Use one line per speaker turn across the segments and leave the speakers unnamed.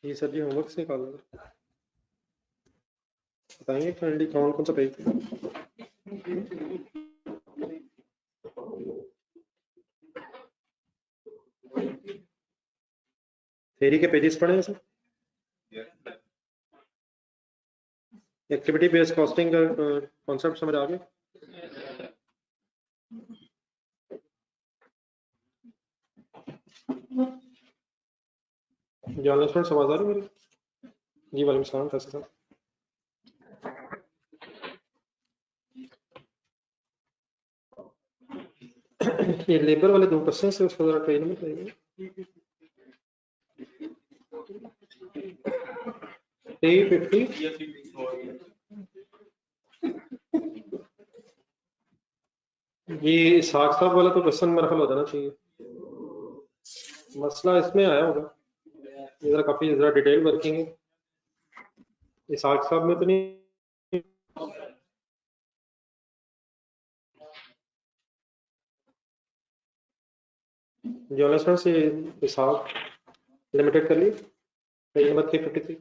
ये सर जी होमवर्क से निकाल बताएंगे फ्रेंडली कौन कौन सा पेज? थ्योरी के पेजेस पढ़े हैं सर? एक्टिविटी बेस्ड कॉस्टिंग का कॉन्सेप्ट समझ आ गया? जानना स्टूडेंट समझ आ रही मेरी? जी वालेकुम सलाम कैसे सर? ये लेबर वाले 2 क्वेश्चन से उसको जरा पेज नंबर बताइए। 350 ये साग साहब वाला तो क्वेश्चन मेरा हल हो जाना चाहिए। मसला इसमें आया होगा, ये जरा काफी जरा डिटेल वर्किंग है। ये साग साहब में तो नहीं, जर्नलिस्ट से हिसाब लिमिटेड कर लिए पेज नंबर 353।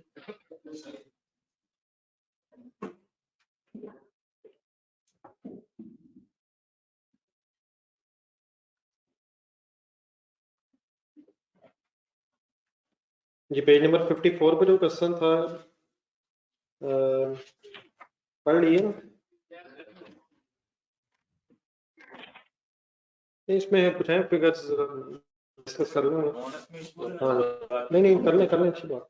जी पेज नंबर 54 पे जो क्वेश्चन था पढ़ लिए ना? इसमें कुछ है फिगर्स डिस्कस कर लो। हाँ नहीं कर लें अच्छी बात।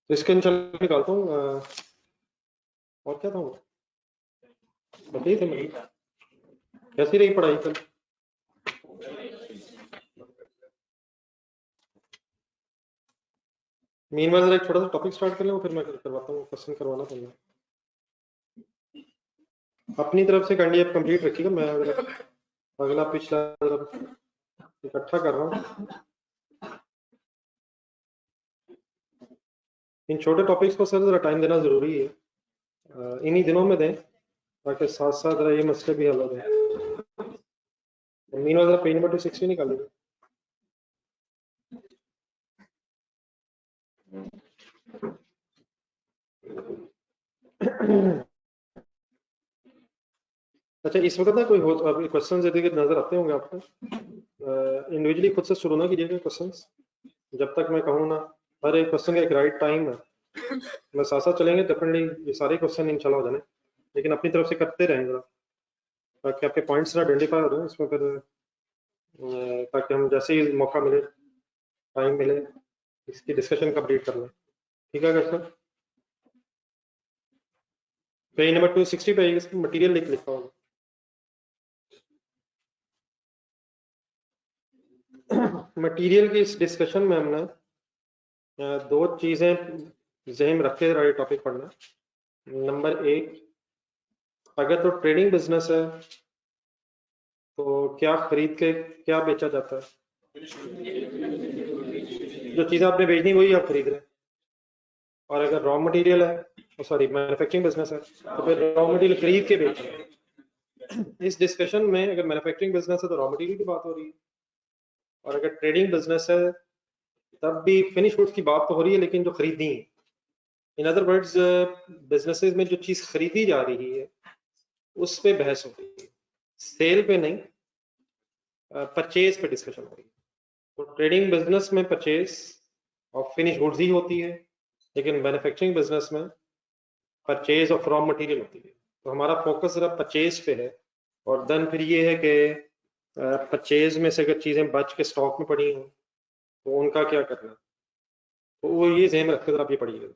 तो इसके चल निकालता हूँ। और क्या था बताइए थे मुझे, कैसी रही पढ़ाई कल? मीनवाइल जरा एक छोटा सा टॉपिक स्टार्ट कर लें, फिर मैं करवाता हूँ। क्वेश्चन करवाना पड़ेगा अपनी तरफ से। काइंडली आप कंप्लीट रखिएगा, मैं अगला पिछला इकट्ठा कर रहा हूँ। इन छोटे टॉपिक्स को सर जरा टाइम देना जरूरी है, इन्हीं दिनों में दें ताकि साथ साथ जरा ये मसले भी हल हो जाए। मीनवाइल जरा पेज नंबर 260 निकालिए। अच्छा इस वक्त ना कोई हो अभी क्वेश्चन यदि नजर आते होंगे आपको, इंडिविजुअली खुद से शुरू ना कीजिएगा क्वेश्चंस, जब तक मैं कहूँ ना। हर एक क्वेश्चन का एक राइट टाइम है, मैं साथ साथ चलेंगे डेफिनेटली ये सारे क्वेश्चन इंशाल्लाह हो जाने, लेकिन अपनी तरफ से करते रहें जरा ताकि आपके पॉइंट्स आइडेंटिफाई हो रहे हैं इसमें, फिर ताकि हम जैसे ही मौका मिले टाइम मिले इसकी डिस्कशन कंप्लीट कर लें। ठीक है सर? पेज नंबर 260 पे इसकी मटेरियल लिखा होगा। मटेरियल की इस डिस्कशन में हमने 2 चीजें ज़हन में रख के टॉपिक पढ़ना। नंबर 1, अगर तो ट्रेडिंग बिजनेस है तो क्या खरीद के क्या बेचा जाता है? जो चीज़ आपने बेचनी वही आप खरीद रहे हैं। और अगर रॉ मटेरियल है, सॉरी मैन्युफैक्चरिंग बिजनेस है, तो फिर रॉ मटेरियल खरीद के बेच रहे हैं। इस डिस्कशन में अगर मैन्युफैक्चरिंग बिजनेस है तो रॉ मटेरियल की बात हो रही है, और अगर ट्रेडिंग बिजनेस है तब भी फिनिश गुड्स की बात तो हो रही है लेकिन जो खरीदनी है। इन अदर वर्ड्स बिजनेसेस में जो चीज़ खरीदी जा रही है उस पे बहस हो रही है, सेल पे नहीं, परचेज पे डिस्कशन हो रही है। तो ट्रेडिंग बिजनेस में परचेज ऑफ फिनिश गुड्स ही होती है, लेकिन मैन्युफैक्चरिंग बिजनेस में परचेज ऑफ रॉ मटेरियल होती है। तो हमारा फोकस जरा परचेज पे है, और देन फिर ये है कि परचेज में से अगर चीज़ें बच के स्टॉक में पड़ी हों तो उनका क्या करना, तो वो ये ज़हन में रखकर आप ये पढ़िएगा।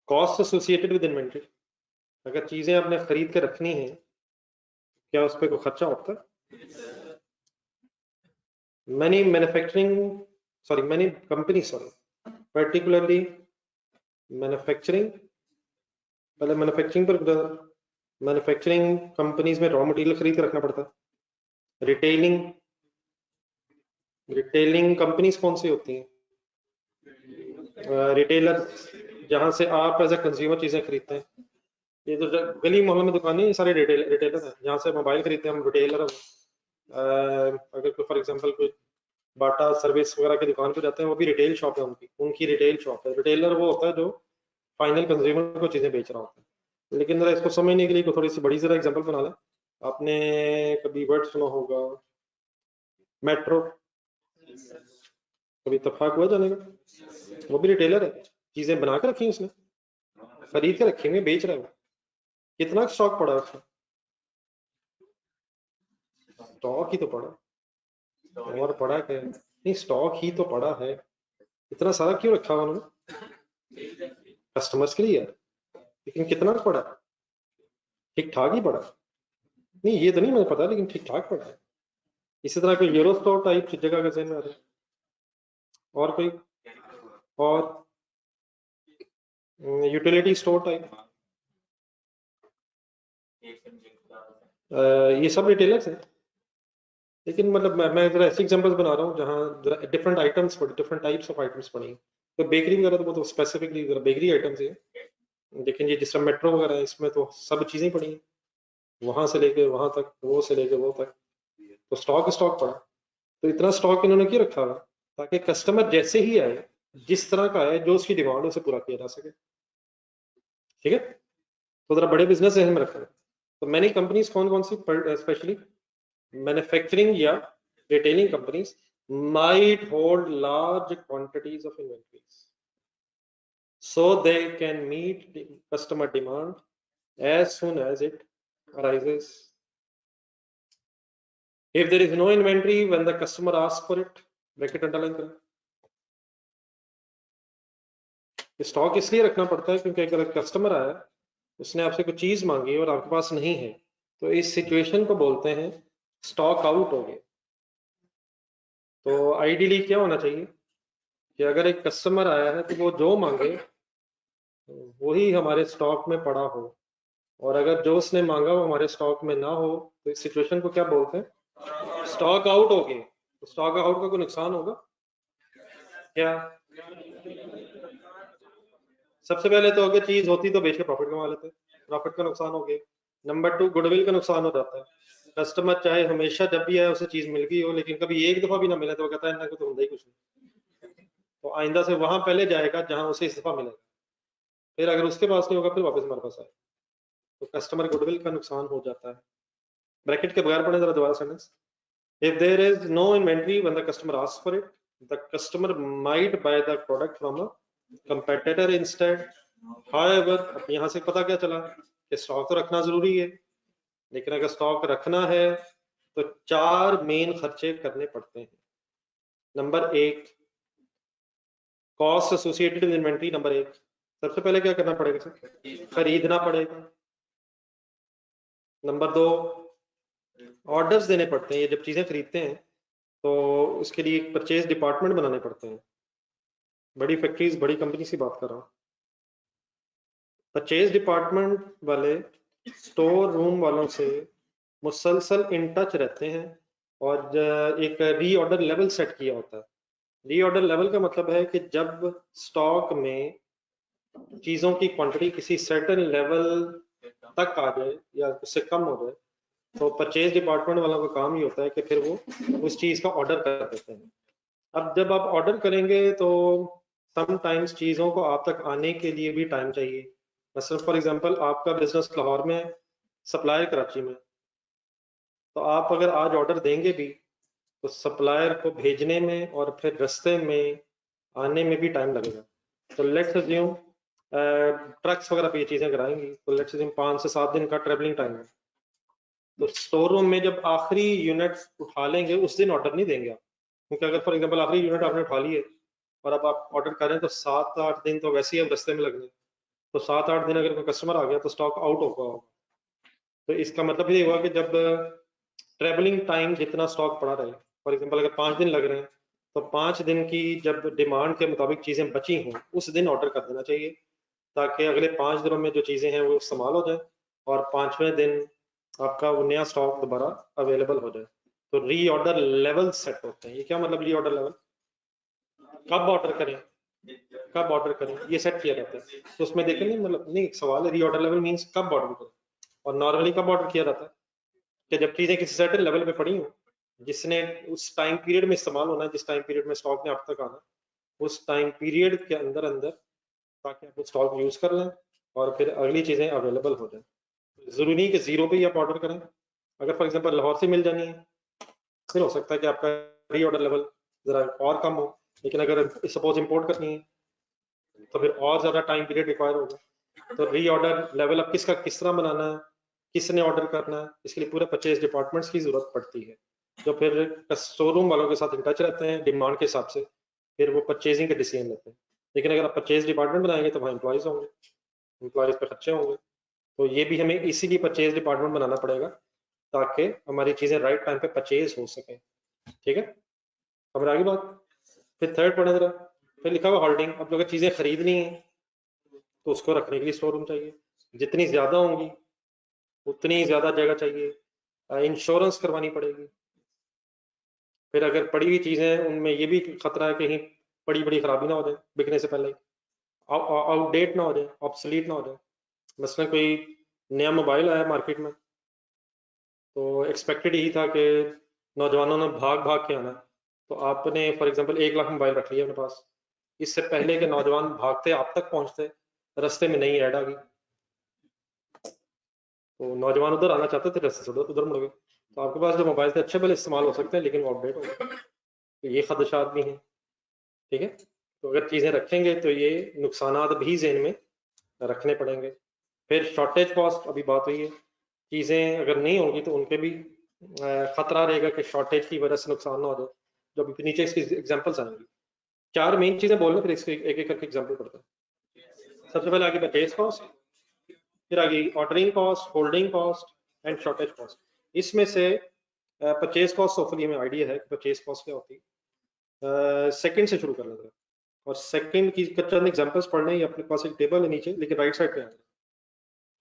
कॉस्ट एसोसिएटेड विद इन्वेंट्री, अगर चीज़ें आपने खरीद के रखनी है क्या उस पर कोई खर्चा होता है? many companies, particularly मैन्युफैक्चरिंग, पहले मैन्युफैक्चरिंग पर मैन्युफैक्चरिंग कंपनीज में रॉ मटेरियल खरीद के रखना पड़ता है। रिटेलिंग कंपनीज कौन सी होती हैं? रिटेलर जहां से आप एज ए कंज्यूमर चीजें खरीदते हैं, ये तो गली मोहल्ले में दुकानें, ये सारे रिटेलर हैं। जहाँ से मोबाइल खरीदते हैं हम रिटेलर। अगर कोई फॉर एग्जांपल कोई बाटा सर्विस वगैरह की दुकान पे जाते हैं, वो भी रिटेल शॉप है उनकी, उनकी रिटेल शॉप है। रिटेलर वो होता है जो फाइनल कंज्यूमर को चीजें बेच रहा होता है। लेकिन जरा इसको समझने के लिए थोड़ी सी बड़ी जरा एग्जांपल बना लें। आपने कभी वर्ड सुना होगा मेट्रो, कभी इत्तेफाक हुआ जाने का? वो भी रिटेलर है, चीजें बना के रखी उसने, खरीद के रखी हुई, बेच रहा है वो। कितना स्टॉक पड़ा है उसका? स्टॉक ही तो पड़ा, और पड़ा क्या है? नहीं, स्टॉक ही तो पड़ा है। इतना सारा क्यों रखा हुआ उन्होंने? कस्टमर्स के लिए है। लेकिन कितना पड़ा? ठीक ठाक ही पड़ा। नहीं ये तो नहीं मुझे पता, लेकिन ठीक ठाक पड़ा है। इसी तरह कोई यूरो स्टोर टाइप जगह का ज़हन में आ रहा है? और कोई और यूटिलिटी स्टोर टाइप, ये सब रिटेलर्स हैं। लेकिन मतलब मैं जरा ऐसे एग्जांपल्स बना रहा हूँ जहाँ डिफरेंट आइटम्स पड़े, डिफरेंट टाइप्स ऑफ आइटम्स पड़ी। तो बेकरी वगैरह तो वो तो स्पेसिफिकली बेकरी आइटम्स है। लेकिन ये जिस तरह मेट्रो वगैरह है, इसमें तो सब चीजें पड़ी हैं, वहां से लेके वहां तक, वो से लेके वो तक। तो स्टॉक स्टॉक पड़ा। तो इतना स्टॉक इन्होंने क्यों रखा हुआ? ताकि कस्टमर जैसे ही आए, जिस तरह का आए, जो उसकी डिमांड है उसे पूरा किया जा सके। ठीक है, तो जरा बड़े बिजनेस जहन में रखना है। तो मैनी कंपनीज कौन कौन सी, स्पेशली मैन्युफैक्चरिंग या retailing companies might hold large quantities of inventories so they can meet the customer demand as soon as it arises. If there is no inventory when the customer asks for it, bracket underline करें। Stock इसलिए रखना पड़ता है क्योंकि अगर customer आया, उसने आपसे कुछ चीज मांगी और आपके पास नहीं है, तो इस सिचुएशन को बोलते हैं स्टॉक आउट हो गए। तो आइडियली क्या होना चाहिए कि अगर एक कस्टमर आया है तो वो जो मांगे वही हमारे स्टॉक में पड़ा हो, और अगर जो उसने मांगा वो हमारे स्टॉक में ना हो, तो इस सिचुएशन को क्या बोलते हैं? स्टॉक आउट हो गए। तो स्टॉक आउट का कोई नुकसान होगा क्या? सबसे पहले तो अगर चीज होती तो बेच के प्रॉफिट कमा लेते, प्रॉफिट का नुकसान हो गया। नंबर 2, गुडविल का नुकसान हो जाता है। कस्टमर चाहे हमेशा जब भी आए उसे चीज मिल गई हो, लेकिन कभी एक दफा भी ना मिले तो वो कहता है इनको तो होता ही कुछ नहीं। तो आइंदा से वहां पहले जाएगा जहां उसे इस दफा मिलेगा, फिर अगर उसके पास नहीं होगा फिर वापस हमारे पास आए। तो कस्टमर गुडविल का नुकसान हो जाता है। ब्रैकेट के बगैर पढ़े जरा दोबारा sentence. If there is no inventory when the customer asks for it, the customer might buy the product from a competitor instead. However, अब यहाँ से पता क्या चला कि स्टॉक तो रखना जरूरी है, लेकिन अगर स्टॉक रखना है तो 4 मेन खर्चे करने पड़ते हैं। Number 1, cost associated with inventory. Number 1, सबसे पहले क्या करना पड़ेगा सर? खरीदना पड़ेगा। नंबर 2, ऑर्डर्स देने पड़ते हैं। ये जब चीजें खरीदते हैं तो उसके लिए एक परचेज डिपार्टमेंट बनाने पड़ते हैं। बड़ी फैक्ट्रीज, बड़ी कंपनी की बात कर रहा हूँ। परचेज डिपार्टमेंट वाले स्टोर रूम वालों से मुसलसल इन टच रहते हैं और एक रीऑर्डर लेवल सेट किया होता है। रीऑर्डर लेवल का मतलब है कि जब स्टॉक में चीजों की क्वांटिटी किसी सर्टेन लेवल तक आ जाए या उससे कम हो जाए, तो परचेज डिपार्टमेंट वालों का काम ही होता है कि फिर वो उस चीज का ऑर्डर कर देते हैं। अब जब आप ऑर्डर करेंगे तो समटाइम्स चीजों को आप तक आने के लिए भी टाइम चाहिए। मतलब फॉर एग्जांपल आपका बिजनेस लाहौर में, सप्लायर कराची में, तो आप अगर आज ऑर्डर देंगे भी तो सप्लायर को भेजने में और फिर रास्ते में आने में भी टाइम लगेगा। तो लेट्स अज्यूम ट्रक्स वगैरह पे ये चीजें कराएंगी, तो लेट्स अज्यूम 5 से 7 दिन का ट्रेवलिंग टाइम है। तो स्टोर रूम में जब आखिरी यूनिट उठा लेंगे उस दिन ऑर्डर नहीं देंगे आप, क्योंकि अगर फॉर एग्जांपल आखिरी यूनिट आपने उठा ली है और अब आप ऑर्डर कर रहे हैं तो 7-8 दिन तो वैसे ही अब रास्ते में लगने। तो 7-8 दिन अगर कोई कस्टमर आ गया तो स्टॉक आउट होगा। तो इसका मतलब ये हुआ कि जब ट्रेवलिंग टाइम जितना स्टॉक पड़ा रहे, फॉर एग्जांपल अगर 5 दिन लग रहे हैं तो 5 दिन की जब डिमांड के मुताबिक चीजें बची हों उस दिन ऑर्डर कर देना चाहिए, ताकि अगले 5 दिनों में जो चीजें हैं वो इस्तेमाल हो जाए और 5वें दिन आपका वो नया स्टॉक दोबारा अवेलेबल हो जाए। तो री ऑर्डर लेवल सेट होते हैं। ये क्या मतलब री ऑर्डर लेवल? कब ऑर्डर करें? कब ऑर्डर करें, ये सेट किया जाता है। तो उसमें देखेंगे, मतलब नहीं, एक सवाल है, रीऑर्डर लेवल मींस कब ऑर्डर करें, और नॉर्मली कब ऑर्डर किया जाता है कि जब चीजें किसी सर्टेन लेवल पे पड़ी हो, जिसने उस टाइम पीरियड में इस्तेमाल होना है, जिस टाइम पीरियड में स्टॉक ने आप तक आना, उस टाइम पीरियड के अंदर अंदर, ताकि आप स्टॉक यूज कर लें और फिर अगली चीजें अवेलेबल हो जाए। जरूरी नहीं कि जीरो पे ही आप ऑर्डर करें। अगर फॉर एग्जांपल लाहौर से मिल जानी है, फिर हो सकता है कि आपका री ऑर्डर लेवल जरा और कम हो, लेकिन अगर सपोज इंपोर्ट करनी है तो फिर और ज्यादा टाइम पीरियड रिक्वायर होगा। तो री ऑर्डर लेवल अब किस तरह बनाना है, किसने ऑर्डर करना है, इसके लिए पूरे परचेज डिपार्टमेंट्स की जरूरत पड़ती है, जो फिर शोरूम वालों के साथ इन टच रहते हैं डिमांड के हिसाब से, फिर वो परचेजिंग के डिसीजन लेते हैं। लेकिन अगर आप परचेज डिपार्टमेंट बनाएंगे तो वहाँ एम्प्लॉयज होंगे, एम्प्लॉयज पे खर्चे होंगे, तो ये भी हमें इसीलिए परचेज डिपार्टमेंट बनाना पड़ेगा, ताकि हमारी चीजें राइट टाइम पे परचेज हो सके। ठीक है, हमारे आगे बात। फिर थर्ड पढ़े जरा, फिर लिखा हुआ होल्डिंग। अब अगर चीजें खरीदनी है तो उसको रखने के लिए स्टोर रूम चाहिए, जितनी ज्यादा होंगी उतनी ज्यादा जगह चाहिए, इंश्योरेंस करवानी पड़ेगी। फिर अगर पड़ी हुई चीजें, उनमें ये भी खतरा है कहीं बड़ी बड़ी खराबी ना हो जाए बिकने से पहले, आउटडेट ना हो जाए, ऑब्सलीट ना हो जाए। मसलन कोई नया मोबाइल आया मार्केट में, तो एक्सपेक्टेड यही था कि नौजवानों ने भाग भाग के आना, तो आपने फॉर एग्जांपल 1 लाख मोबाइल रख लिया अपने पास, इससे पहले के नौजवान भागते आप तक पहुंचते, रास्ते में नई ऐड आ गई, तो नौजवान उधर आना चाहते थे, रास्ते से उधर मुड़ गए, तो आपके पास जो मोबाइल थे अच्छे भले इस्तेमाल हो सकते हैं, लेकिन वो अपडेट हो गए, तो ये खदशात भी हैं। ठीक है, तो अगर चीजें रखेंगे तो ये नुकसानात भी जेन में रखने पड़ेंगे। फिर शॉर्टेज कॉस्ट, अभी बात हुई है, चीजें अगर नहीं होंगी तो उनके भी खतरा रहेगा कि शॉर्टेज की वजह से नुकसान ना हो जाए, जो अभी नीचे इसकी एग्जांपल्स आएंगी। 4 मेन चीजें बोलने, फिर इसके एक एक करके एग्जांपल पढ़ते हैं। सबसे पहले आगे परचेज कॉस्ट, फिर आगे ordering cost, holding cost and shortage cost. इसमें से परचेज कॉस्ट होपफुली हमें आइडिया है कि परचेज कॉस्ट क्या होती है। सेकंड से शुरू कर लेते हैं, और सेकंड की चंद एग्जांपल्स पढ़ने, ये अपने पास एक टेबल है नीचे, लेकिन राइट साइड पे आ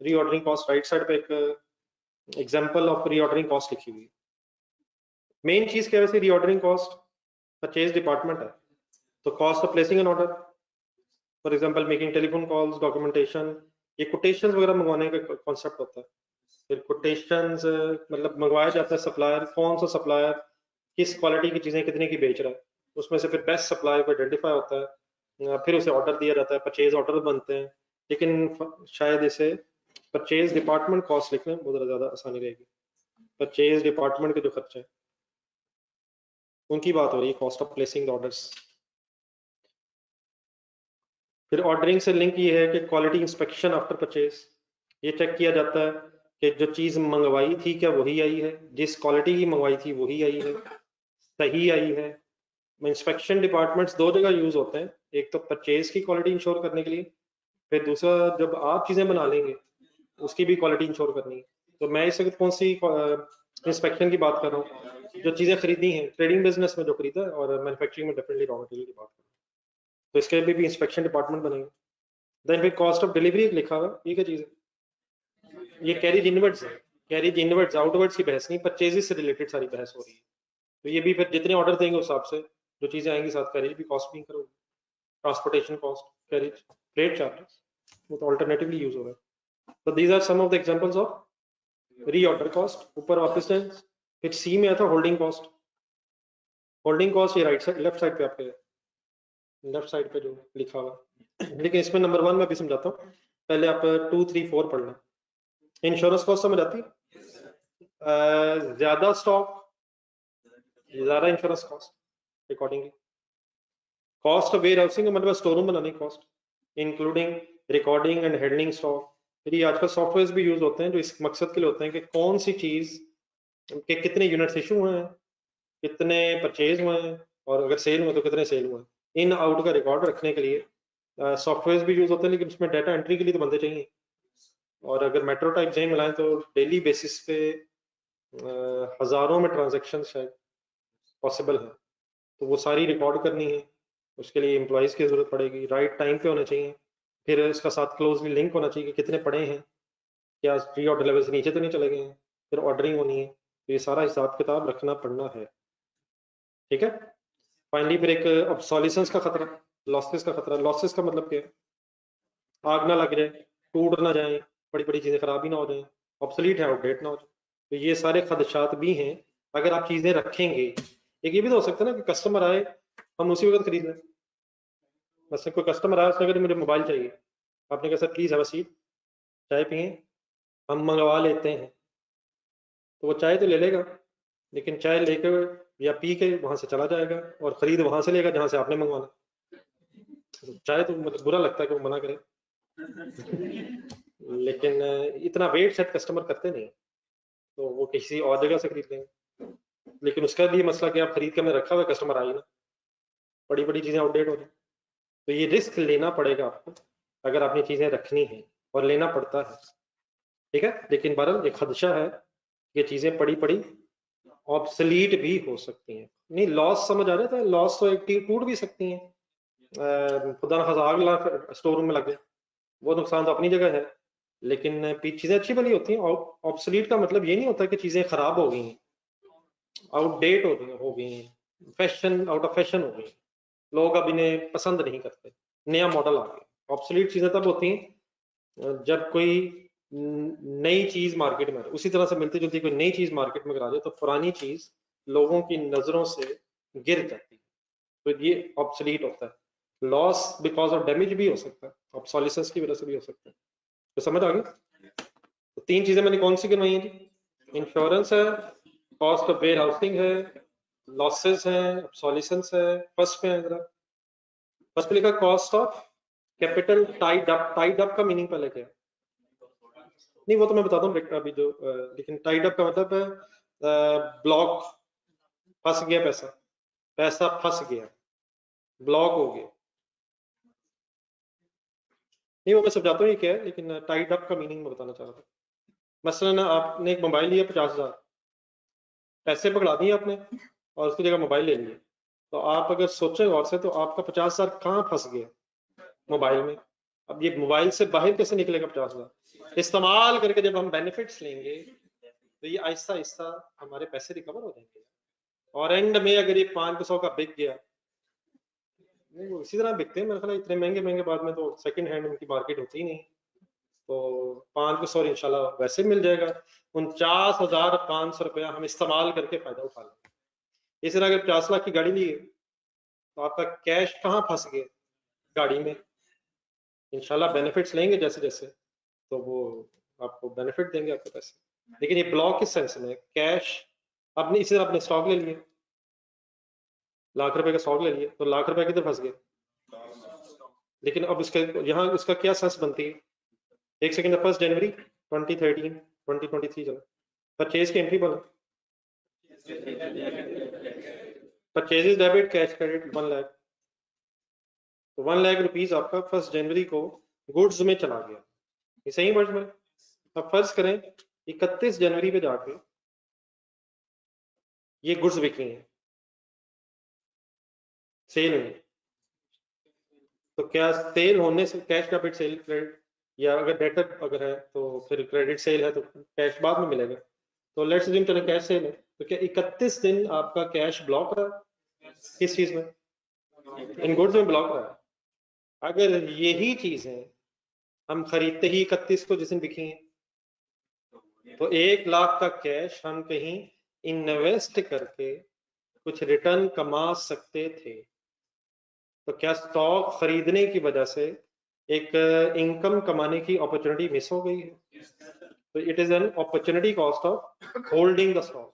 रीऑर्डरिंग कॉस्ट, राइट साइड पे एक एग्जांपल ऑफ रीऑर्डरिंग कॉस्ट लिखी हुई है। मेन चीज क्या है वैसे रीऑर्डरिंग कॉस्ट, परचेज डिपार्टमेंट है, तो cost of placing an order, for example making telephone calls, documentation, ये कोटेशंस वगैरह मंगवाने का कॉन्सेप्ट होता है। फिर कोटेशंस मतलब मंगवाया जाता है, सप्लायर कौन सा सप्लायर किस क्वालिटी की चीजें कितने की बेच रहा है, उसमें से फिर बेस्ट सप्लायर को आइडेंटिफाई होता है, फिर उसे ऑर्डर दिया जाता है, परचेज ऑर्डर बनते हैं। लेकिन शायद इसे परचेज डिपार्टमेंट कॉस्ट लिखने में बहुत ज्यादा आसानी रहेगी। परचेज डिपार्टमेंट के जो खर्चे हैं उनकी बात हो रही है, कॉस्ट ऑफ प्लेसिंग ऑर्डर्स। फिर ऑर्डरिंग से लिंक ये है कि क्वालिटी इंस्पेक्शन आफ्टर परचेज, ये चेक किया जाता है कि जो चीज मंगवाई थी क्या वही आई है, जिस क्वालिटी की मंगवाई थी वही आई है, सही आई है। इंस्पेक्शन डिपार्टमेंट्स दो जगह यूज होते हैं, एक तो परचेज की क्वालिटी इंश्योर करने के लिए, फिर दूसरा जब आप चीजें बना लेंगे उसकी भी क्वालिटी इंश्योर करनी है। तो मैं इस वक्त कौन सी इंस्पेक्शन की बात कर रहा हूँ, जो चीजें खरीदी हैं ट्रेडिंग बिजनेस में जो खरीदा है, और मैन्युफैक्चरिंग में डेफिनेटली रॉ मटेरियल की बात कर रहा हूँ, तो इसके लिए भी इंस्पेक्शन डिपार्टमेंट बनेंगे। देन फिर कॉस्ट ऑफ डिलीवरी लिखा हुआ, ये क्या चीज है, ये कैरिज इनवर्ड्स है, कैरिज इनवर्ड्स आउटवर्ड्स की बहस नहीं, परचेजेस से रिलेटेड सारी बहस हो रही है। तो ये भी फिर जितने ऑर्डर देंगे उस हिसाब से जो चीजें आएंगी साथ कैरिज भी कॉस्ट नहीं करोगे, transportation cost, carriage, freight charges, वो तो अल्टरनेटिवली यूज हो रहा है। तो these are some of the examples of reorder cost. ऊपर वापस जाए, फिर सी में आता होल्डिंग कॉस्ट। होल्डिंग कॉस्ट ये राइट साइड लेफ्ट साइड पे आपके, लेफ्ट साइड पे जो लिखा हुआ, लेकिन इसमें नंबर 1 में भी समझाता हूँ, पहले आप 2, 3, 4 पढ़ लें। इंश्योरेंस कॉस्ट समझ आती है, ज्यादा स्टॉक ज्यादा insurance cost accordingly. Cost of warehousing का मतलब स्टोर रूम बनाने की cost, including recording and handling stock. फिर ये आजकल सॉफ्टवेयर भी यूज होते हैं जो इस मकसद के लिए होते हैं कि कौन सी चीज के कितने यूनिट्स इशू हुए हैं, कितने परचेज हुए हैं, और अगर सेल हुए तो कितने सेल हुए हैं, इन आउट का रिकॉर्ड रखने के लिए सॉफ्टवेयर भी यूज होते हैं, लेकिन उसमें डाटा एंट्री के लिए तो बंदे चाहिए। और अगर मेट्रो टाइप जैन मिलाएं तो डेली बेसिस पे हजारों में ट्रांजेक्शन शायद पॉसिबल है, तो वो सारी रिकॉर्ड करनी है, उसके लिए एम्प्लॉयज़ की ज़रूरत पड़ेगी, राइट टाइम पे होने चाहिए, फिर इसका साथ क्लोजली लिंक होना चाहिए कि कितने पड़े हैं, क्या प्री ऑर्डर लेवल से नीचे तो नहीं चले गए हैं, फिर ऑर्डरिंग होनी है, तो ये सारा हिसाब किताब रखना पड़ना है। ठीक है, फाइनली फिर एक ऑब्सोलिसेंस का खतरा, लॉसेस का खतरा। लॉसेस का मतलब क्या है? आग ना लग जाए, टूट ना जाए, बड़ी बड़ी चीजें खराब ही ना हो जाए, ऑब्सोलीट है, आउटडेट ना हो जाए। तो ये सारे खदशात भी हैं अगर आप चीजें रखेंगे। एक ये भी तो हो सकता है ना कि कस्टमर आए, हम उसी वक्त खरीद लें। बस कोई कस्टमर आया, उसने कहा मुझे मोबाइल चाहिए, आपने कहा sir please have a seat, चाय पिए, हम मंगवा लेते हैं। तो वो चाय तो ले लेगा, लेकिन चाय लेकर या पी के वहां से चला जाएगा और खरीद वहां से लेगा जहां से आपने मंगवाना। चाय तो मतलब बुरा लगता है कि वो मना करे, लेकिन इतना वेट सेट कस्टमर करते नहीं, तो वो किसी और जगह से खरीद लेंगे। लेकिन उसका भी मसला कि आप खरीद के हमने रखा हुआ, कस्टमर आई ना, बड़ी बड़ी चीजें आउटडेट हो रही। तो ये रिस्क लेना पड़ेगा आपको अगर आपने चीजें रखनी है, और लेना पड़ता है, ठीक है। लेकिन बहरहाल ये खदशा है, ये चीजें पड़ी पड़ी ऑब्सलीट भी हो सकती हैं। नहीं, लॉस समझ आ रहा था, लॉस तो एक टूट भी सकती हैं, खुदा न खासा आग ला स्टोर रूम में लग गया, वो नुकसान तो अपनी जगह है। लेकिन चीजें अच्छी बनी होती हैं। ऑब्सलीट का मतलब ये नहीं होता कि चीजें खराब हो गई हैं, आउटडेट हो गई हैं, फैशन आउट ऑफ फैशन हो गई, लोग अब इन्हें पसंद नहीं करते, नया मॉडल आ गया। ऑब्सलीट चीजें तब होती हैं जब कोई नई चीज मार्केट में, उसी तरह से मिलती जुलती कोई नई चीज मार्केट में आ जाए तो पुरानी चीज लोगों की नजरों से गिर जाती है, तो ये ऑब्सलीट होता है। लॉस बिकॉज ऑफ डैमेज भी हो सकता है, ऑब्सोलिसेंस की वजह से भी हो सकता है। तो समझ आ गई? तो तीन चीजें मैंने कौन सी गिनवाई हैं जी? इंश्योरेंस है, कॉस्ट ऑफ वेयर हाउसिंग है, लॉसेस है, ऑब्सोलिसेंस है। फर्स्ट में है जरा, फर्स्ट पे लिखा cost of capital tied up. Tied up का मीनिंग पहले क्या है? नहीं वो तो मैं बताता हूँ अभी जो लेकिन टाइड अप का मतलब है ब्लॉक, फंस गया पैसा, पैसा फंस गया, ब्लॉक हो गया। नहीं वो मैं समझाता हूँ ये क्या है, लेकिन टाइड अप का मीनिंग मैं बताना चाह रहा था। मसलन आपने एक मोबाइल लिया 50,000, पैसे पकड़ा दिए आपने और उसकी जगह मोबाइल ले लिए, तो आप अगर सोचें गौर से तो आपका 50,000 कहाँ फंस गया? मोबाइल में। अब ये मोबाइल से बाहर कैसे निकलेगा 50,000? इस्तेमाल करके जब हम बेनिफिट्स लेंगे तो ये आहिस्ता आहिस्ता हमारे पैसे रिकवर हो जाएंगे, और एंड में अगर ये 500 का बिक गया, नहीं वो इसी तरह बिकते हैं मेरे ख्याल, इतने महंगे महंगे बाद में तो सेकंड हैंड उनकी मार्केट होती ही नहीं। तो 500 इंशाल्लाह वैसे मिल जाएगा। 49,500 रुपया हम इस्तेमाल करके फायदा उठा लेंगे। इस तरह अगर 50 लाख की गाड़ी ली है तो आपका कैश कहाँ फंस गया? गाड़ी में। इंशाल्लाह बेनिफिट्स लेंगे जैसे जैसे, तो वो आपको बेनिफिट देंगे आपके पैसे। लेकिन ये ब्लॉक किस सेंस में? कैश आपने इसी तरह अपने स्टॉक ले लिए, लाख रुपए का स्टॉक ले लिए, तो लाख रुपए किधर फंस गए? लेकिन अब उसके यहाँ उसका क्या सेंस बनती है? एक सेकंड, 1 जनवरी 2013 2023 चलो, परचेज की एंट्री बोलो। Purchases debit, cash credit 1 lakh, तो 1 लाख रुपीज आपका 1 जनवरी को गुड्स में चला गया, ये सही वर्ड में। अब फर्ज करें 31 जनवरी पे जाके ये गुड्स बिक रही हैं, सेल हुई, तो क्या सेल होने से कैश डेबिट सेल क्रेडिट, या अगर डेटर अगर है तो फिर क्रेडिट सेल है तो कैश बाद में मिलेगा। तो लेट्स अज्यूम चलो कैश सेल है, तो क्या 31 दिन आपका कैश ब्लॉक रहा? किस चीज में? इन गुड्स में ब्लॉक रहा। अगर यही चीजें हम खरीदते ही 31 को जिस दिन बिकी हैं, तो 1 लाख का कैश हम कहीं इन्वेस्ट करके कुछ रिटर्न कमा सकते थे। तो क्या स्टॉक खरीदने की वजह से एक इनकम कमाने की अपॉर्चुनिटी मिस हो गई है? तो it is an opportunity cost of holding the stock.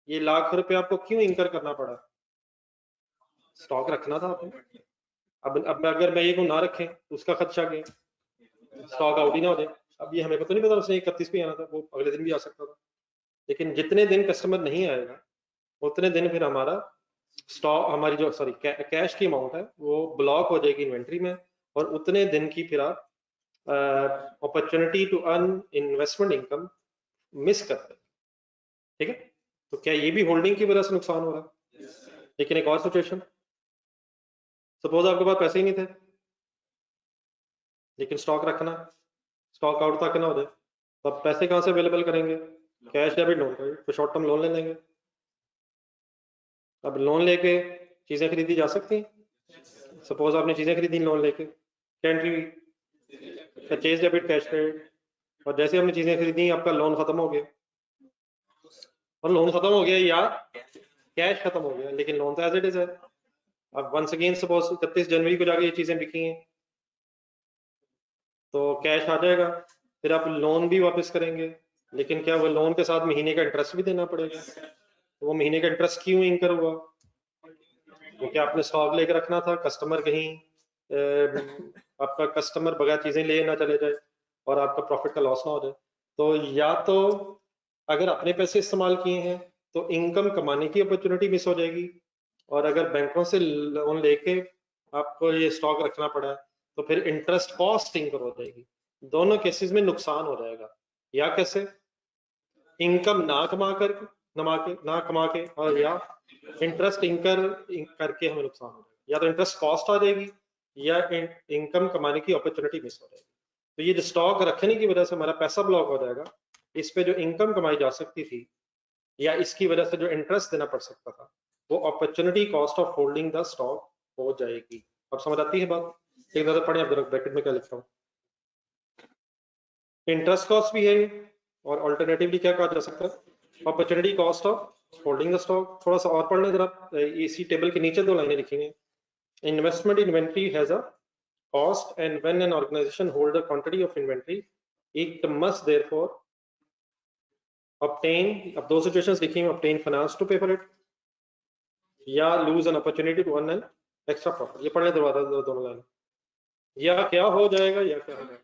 ये लाख रुपए आपको क्यों इंकर करना पड़ा? स्टॉक रखना था आपने। अब अगर मैं ये को ना रखें तो उसका खदशा क्या? स्टॉक आउट ही ना हो जाए। अब ये हमें को तो नहीं पता उसने 31 पे आना था, वो अगले दिन भी आ सकता था। लेकिन जितने दिन कस्टमर नहीं आएगा उतने दिन फिर हमारा स्टॉक, हमारी जो सॉरी कैश की अमाउंट है वो ब्लॉक हो जाएगी इन्वेंट्री में, और उतने दिन की फिर आप opportunity to earn investment income miss करते हैं, ठीक है। तो क्या ये भी होल्डिंग की वजह से नुकसान हो रहा है? लेकिन एक और सिचुएशन, सपोज आपके पास पैसे ही नहीं थे लेकिन स्टॉक रखना, स्टॉक आउट तक ना हो जाए, तो अब पैसे कहाँ से अवेलेबल करेंगे? कैश डेबिट लोन क्रेडिट, तो शॉर्ट टर्म लोन ले लेंगे। अब लोन लेके चीजें खरीदी जा सकती हैं? सपोज आपने चीजें खरीदी लोन लेके, एंट्री हुई, परचेज डेबिट कैश क्रेडिट, और जैसे हमने चीजें खरीदी आपका लोन खत्म हो गया, और लोन खत्म हो गया या कैश खत्म हो गया, लेकिन लोन तो एज इट इज है। अब वंस अगेन सपोज 31 जनवरी को जाके ये चीजें बिकी हैं तो कैश आ जाएगा, फिर आप लोन भी वापस करेंगे, लेकिन क्या वो लोन के साथ महीने का इंटरेस्ट भी देना पड़ेगा? तो वो महीने का इंटरेस्ट क्यों इंकर हुआ? क्योंकि आपने स्टॉक लेकर रखना था, कस्टमर कहीं आपका कस्टमर बगैर चीजें ले ना चले जाए और आपका प्रॉफिट का लॉस ना हो जाए। तो या तो अगर अपने पैसे इस्तेमाल किए हैं तो इनकम कमाने की अपॉर्चुनिटी मिस हो जाएगी, और अगर बैंकों से लोन लेके आपको ये स्टॉक रखना पड़ा है तो फिर इंटरेस्ट कॉस्ट इंकर हो जाएगी। दोनों केसेस में नुकसान हो जाएगा। या कैसे? इनकम ना कमा के और या इंटरेस्ट इंकर करके हमें नुकसान हो जाएगा, या तो इंटरेस्ट कॉस्ट आ जाएगी या इनकम कमाने की अपॉर्चुनिटी मिस हो जाएगी। तो ये जो स्टॉक रखने की वजह से हमारा पैसा ब्लॉक हो जाएगा, इस पे जो इनकम कमाई जा सकती थी या इसकी वजह से जो इंटरेस्ट देना पड़ सकता था, वो opportunity cost of holding the stock हो जाएगी। अब समझ आती है बात? एक नजर पढ़े आप जरा ब्रैकेट में क्या लिखा हूँ। इंटरेस्ट कॉस्ट भी है और ऑल्टरनेटिवली क्या कहा जा सकता है, opportunity cost of holding the stock. थोड़ा सा और पढ़ लें जरा, इसी टेबल के नीचे दो लाइनें लिखी हैं। Investment inventory has a cost, and when an organization hold a quantity of inventory it must therefore obtain, अब दो सिचुएशंस लिखी हैं, obtain finance to pay for it या lose an opportunity to earn an extra profit। ये पढ़ने दोबारा दोनों line, या क्या हो जाएगा या क्या हो जाएगा।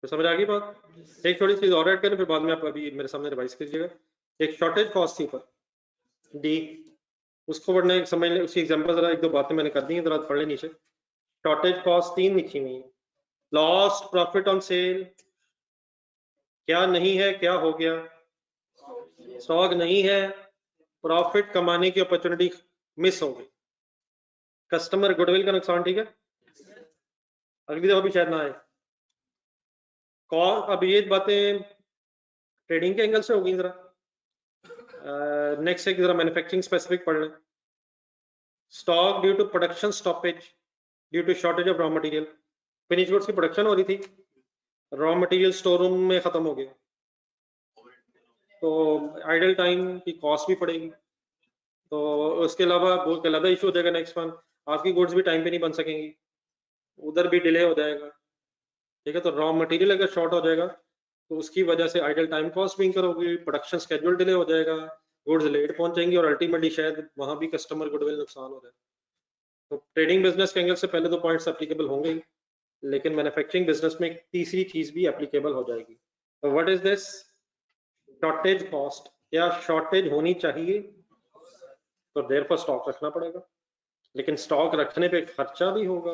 तो समझ आ गई बात? एक थोड़ी चीज और ऐड करें फिर बाद में आप अभी मेरे सामने रिवाइज कीजिएगा। एक शॉर्टेज कॉस्ट थी ऊपर डी, उसको पढ़ने समझ ले, उसकी एग्जांपल जरा एक दो बातें मैंने कर दी हैं, जरा पढ़ ले नीचे। शॉर्टेज कॉस्ट 3 लिखी हुई है। लॉस्ट प्रॉफिट ऑन सेल, क्या नहीं है क्या हो गया, स्टॉक नहीं है, प्रॉफिट कमाने की अपॉर्चुनिटी मिस हो गई, कस्टमर गुडविल का नुकसान। ठीक है, अगली दफा भी शायद ना आए कॉल। अब ये बातें ट्रेडिंग के एंगल से होगी जरा। नेक्स्ट एक जरा मैन्युफैक्चरिंग स्पेसिफिक पढ़ लें। Stock due to production stoppage due to shortage of raw material, finish goods की प्रोडक्शन हो रही थी, रॉ मटेरियल स्टोर रूम में खत्म हो गया, तो आइडल टाइम की कॉस्ट भी पड़ेगी। तो उसके अलावा बहुत अलग इशू हो जाएगा। नेक्स्ट वन, आपकी गुड्स भी टाइम पे नहीं बन सकेंगी, उधर भी डिले हो जाएगा। ठीक है, तो रॉ मटेरियल अगर शॉर्ट हो जाएगा तो उसकी वजह से आइडल टाइम कॉस्ट भी इंकर होगी, प्रोडक्शन स्केड्यूल डिले हो जाएगा, गुड्स लेट पहुंचेंगी और अल्टीमेटली शायद वहां भी कस्टमर गुडविल नुकसान हो जाए। तो ट्रेडिंग बिजनेस के एंगल से पहले दो पॉइंट्स एप्लीकेबल होंगे ही, लेकिन मैन्युफैक्चरिंग बिजनेस में एक तीसरी चीज भी एप्लीकेबल हो जाएगी। तो what is this? Shortage cost. क्या शॉर्टेज होनी चाहिए तो देर पर स्टॉक रखना पड़ेगा, लेकिन स्टॉक रखने पे खर्चा भी होगा।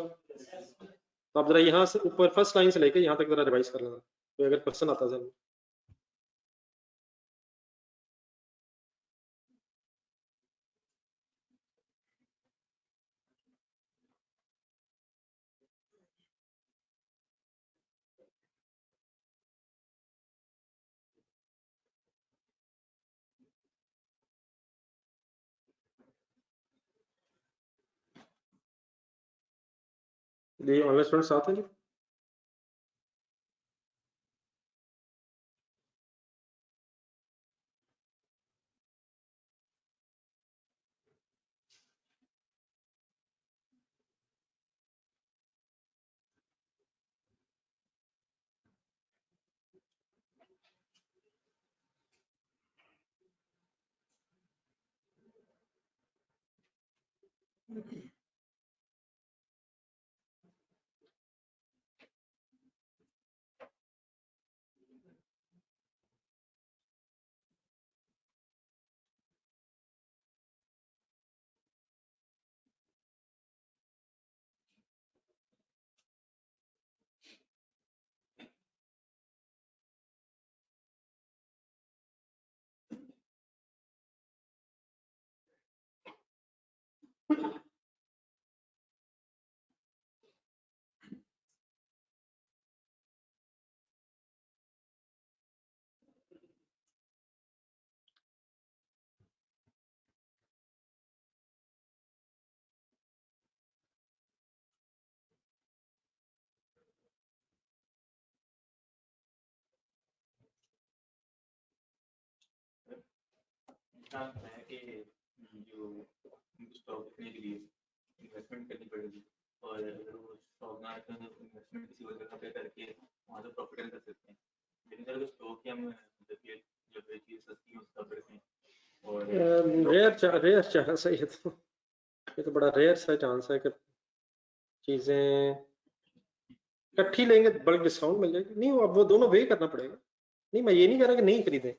तो आप जरा यहाँ से ऊपर फर्स्ट लाइन से लेके यहाँ तक जरा रिवाइज कर लेना, तो अगर क्वेश्चन आता है। जी ऑनलाइन स्टूडेंट साथ हैं जी?
है कि जो स्टॉक के लिए इन्वेस्टमेंट करनी पड़ेगी और अगर वो स्टॉक ना तो इन्वेस्टमेंट किसी और जगह पे करके वहाँ से प्रॉफिट कर सकते हैं। लेकिन अगर स्टॉक की हम जब ये चीज़ सस्ती है उसका करते हैं और
रेयर चांस है ये तो बड़ा रेयर सा चांस है कि चीजें इकट्ठी लेंगे बल्क डिस्काउंट मिल जाएगी। नहीं, अब वो दोनों वे करना पड़ेगा। नहीं, मैं ये नहीं कह रहा कि नहीं खरीदें,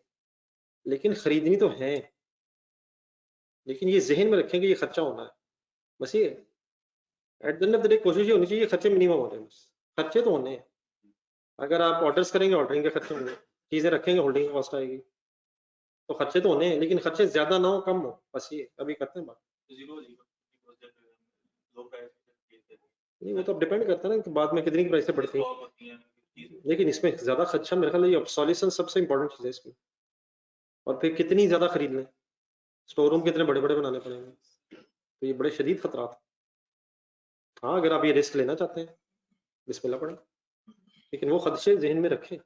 लेकिन खरीदनी तो है, लेकिन ये जहन में रखें कि ये खर्चा होना है, बस ये at the end of the day कोशिश ये होनी चाहिए खर्चे मिनिमम हो जाए। बस खर्चे तो होने हैं। अगर आप ऑर्डर्स करेंगे ऑर्डरिंग के खर्चे होंगे, चीजें रखेंगे होल्डिंग कॉस्ट आएगी, तो खर्चे तो होने हैं, लेकिन खर्चे ज्यादा ना हो कम हो, बस ये अभी करते हैं बात। नहीं, वो तो डिपेंड करता है ना कि बाद में कितनी प्राइसें बढ़ती हैं, लेकिन इसमें ज्यादा खर्चा मेरे ख्याल ऑब्सोलेसेंस सबसे इंपॉर्टेंट चीज है इसमें। और फिर कितनी ज्यादा खरीद लें, स्टोर रूम कितने बड़े बड़े बनाने पड़ेंगे, तो ये बड़े शदीद खतरात। हाँ, अगर आप ये रिस्क लेना चाहते हैं बिस्मिल्लाह पढ़ें, लेकिन वो खदशे जहन में रखें।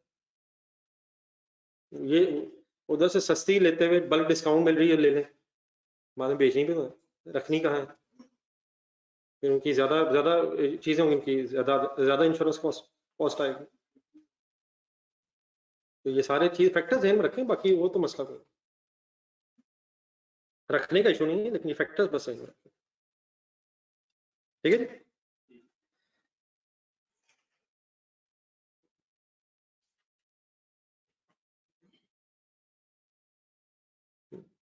ये उधर से सस्ती लेते हुए बल्क डिस्काउंट मिल रही है ले लें, बाद में बेचनी भी तो है, रखनी कहाँ है, फिर उनकी ज्यादा ज्यादा चीजें होंगी, उनकी ज्यादा ज्यादा इंश्योरेंस कॉस्ट आएगी। तो ये सारे चीज फैक्टर्स ध्यान में रखें, बाकी वो तो मसला कोई रखने का इशू नहीं है, लेकिन ये फैक्टर्स बस सही रखें। ठीक है जी,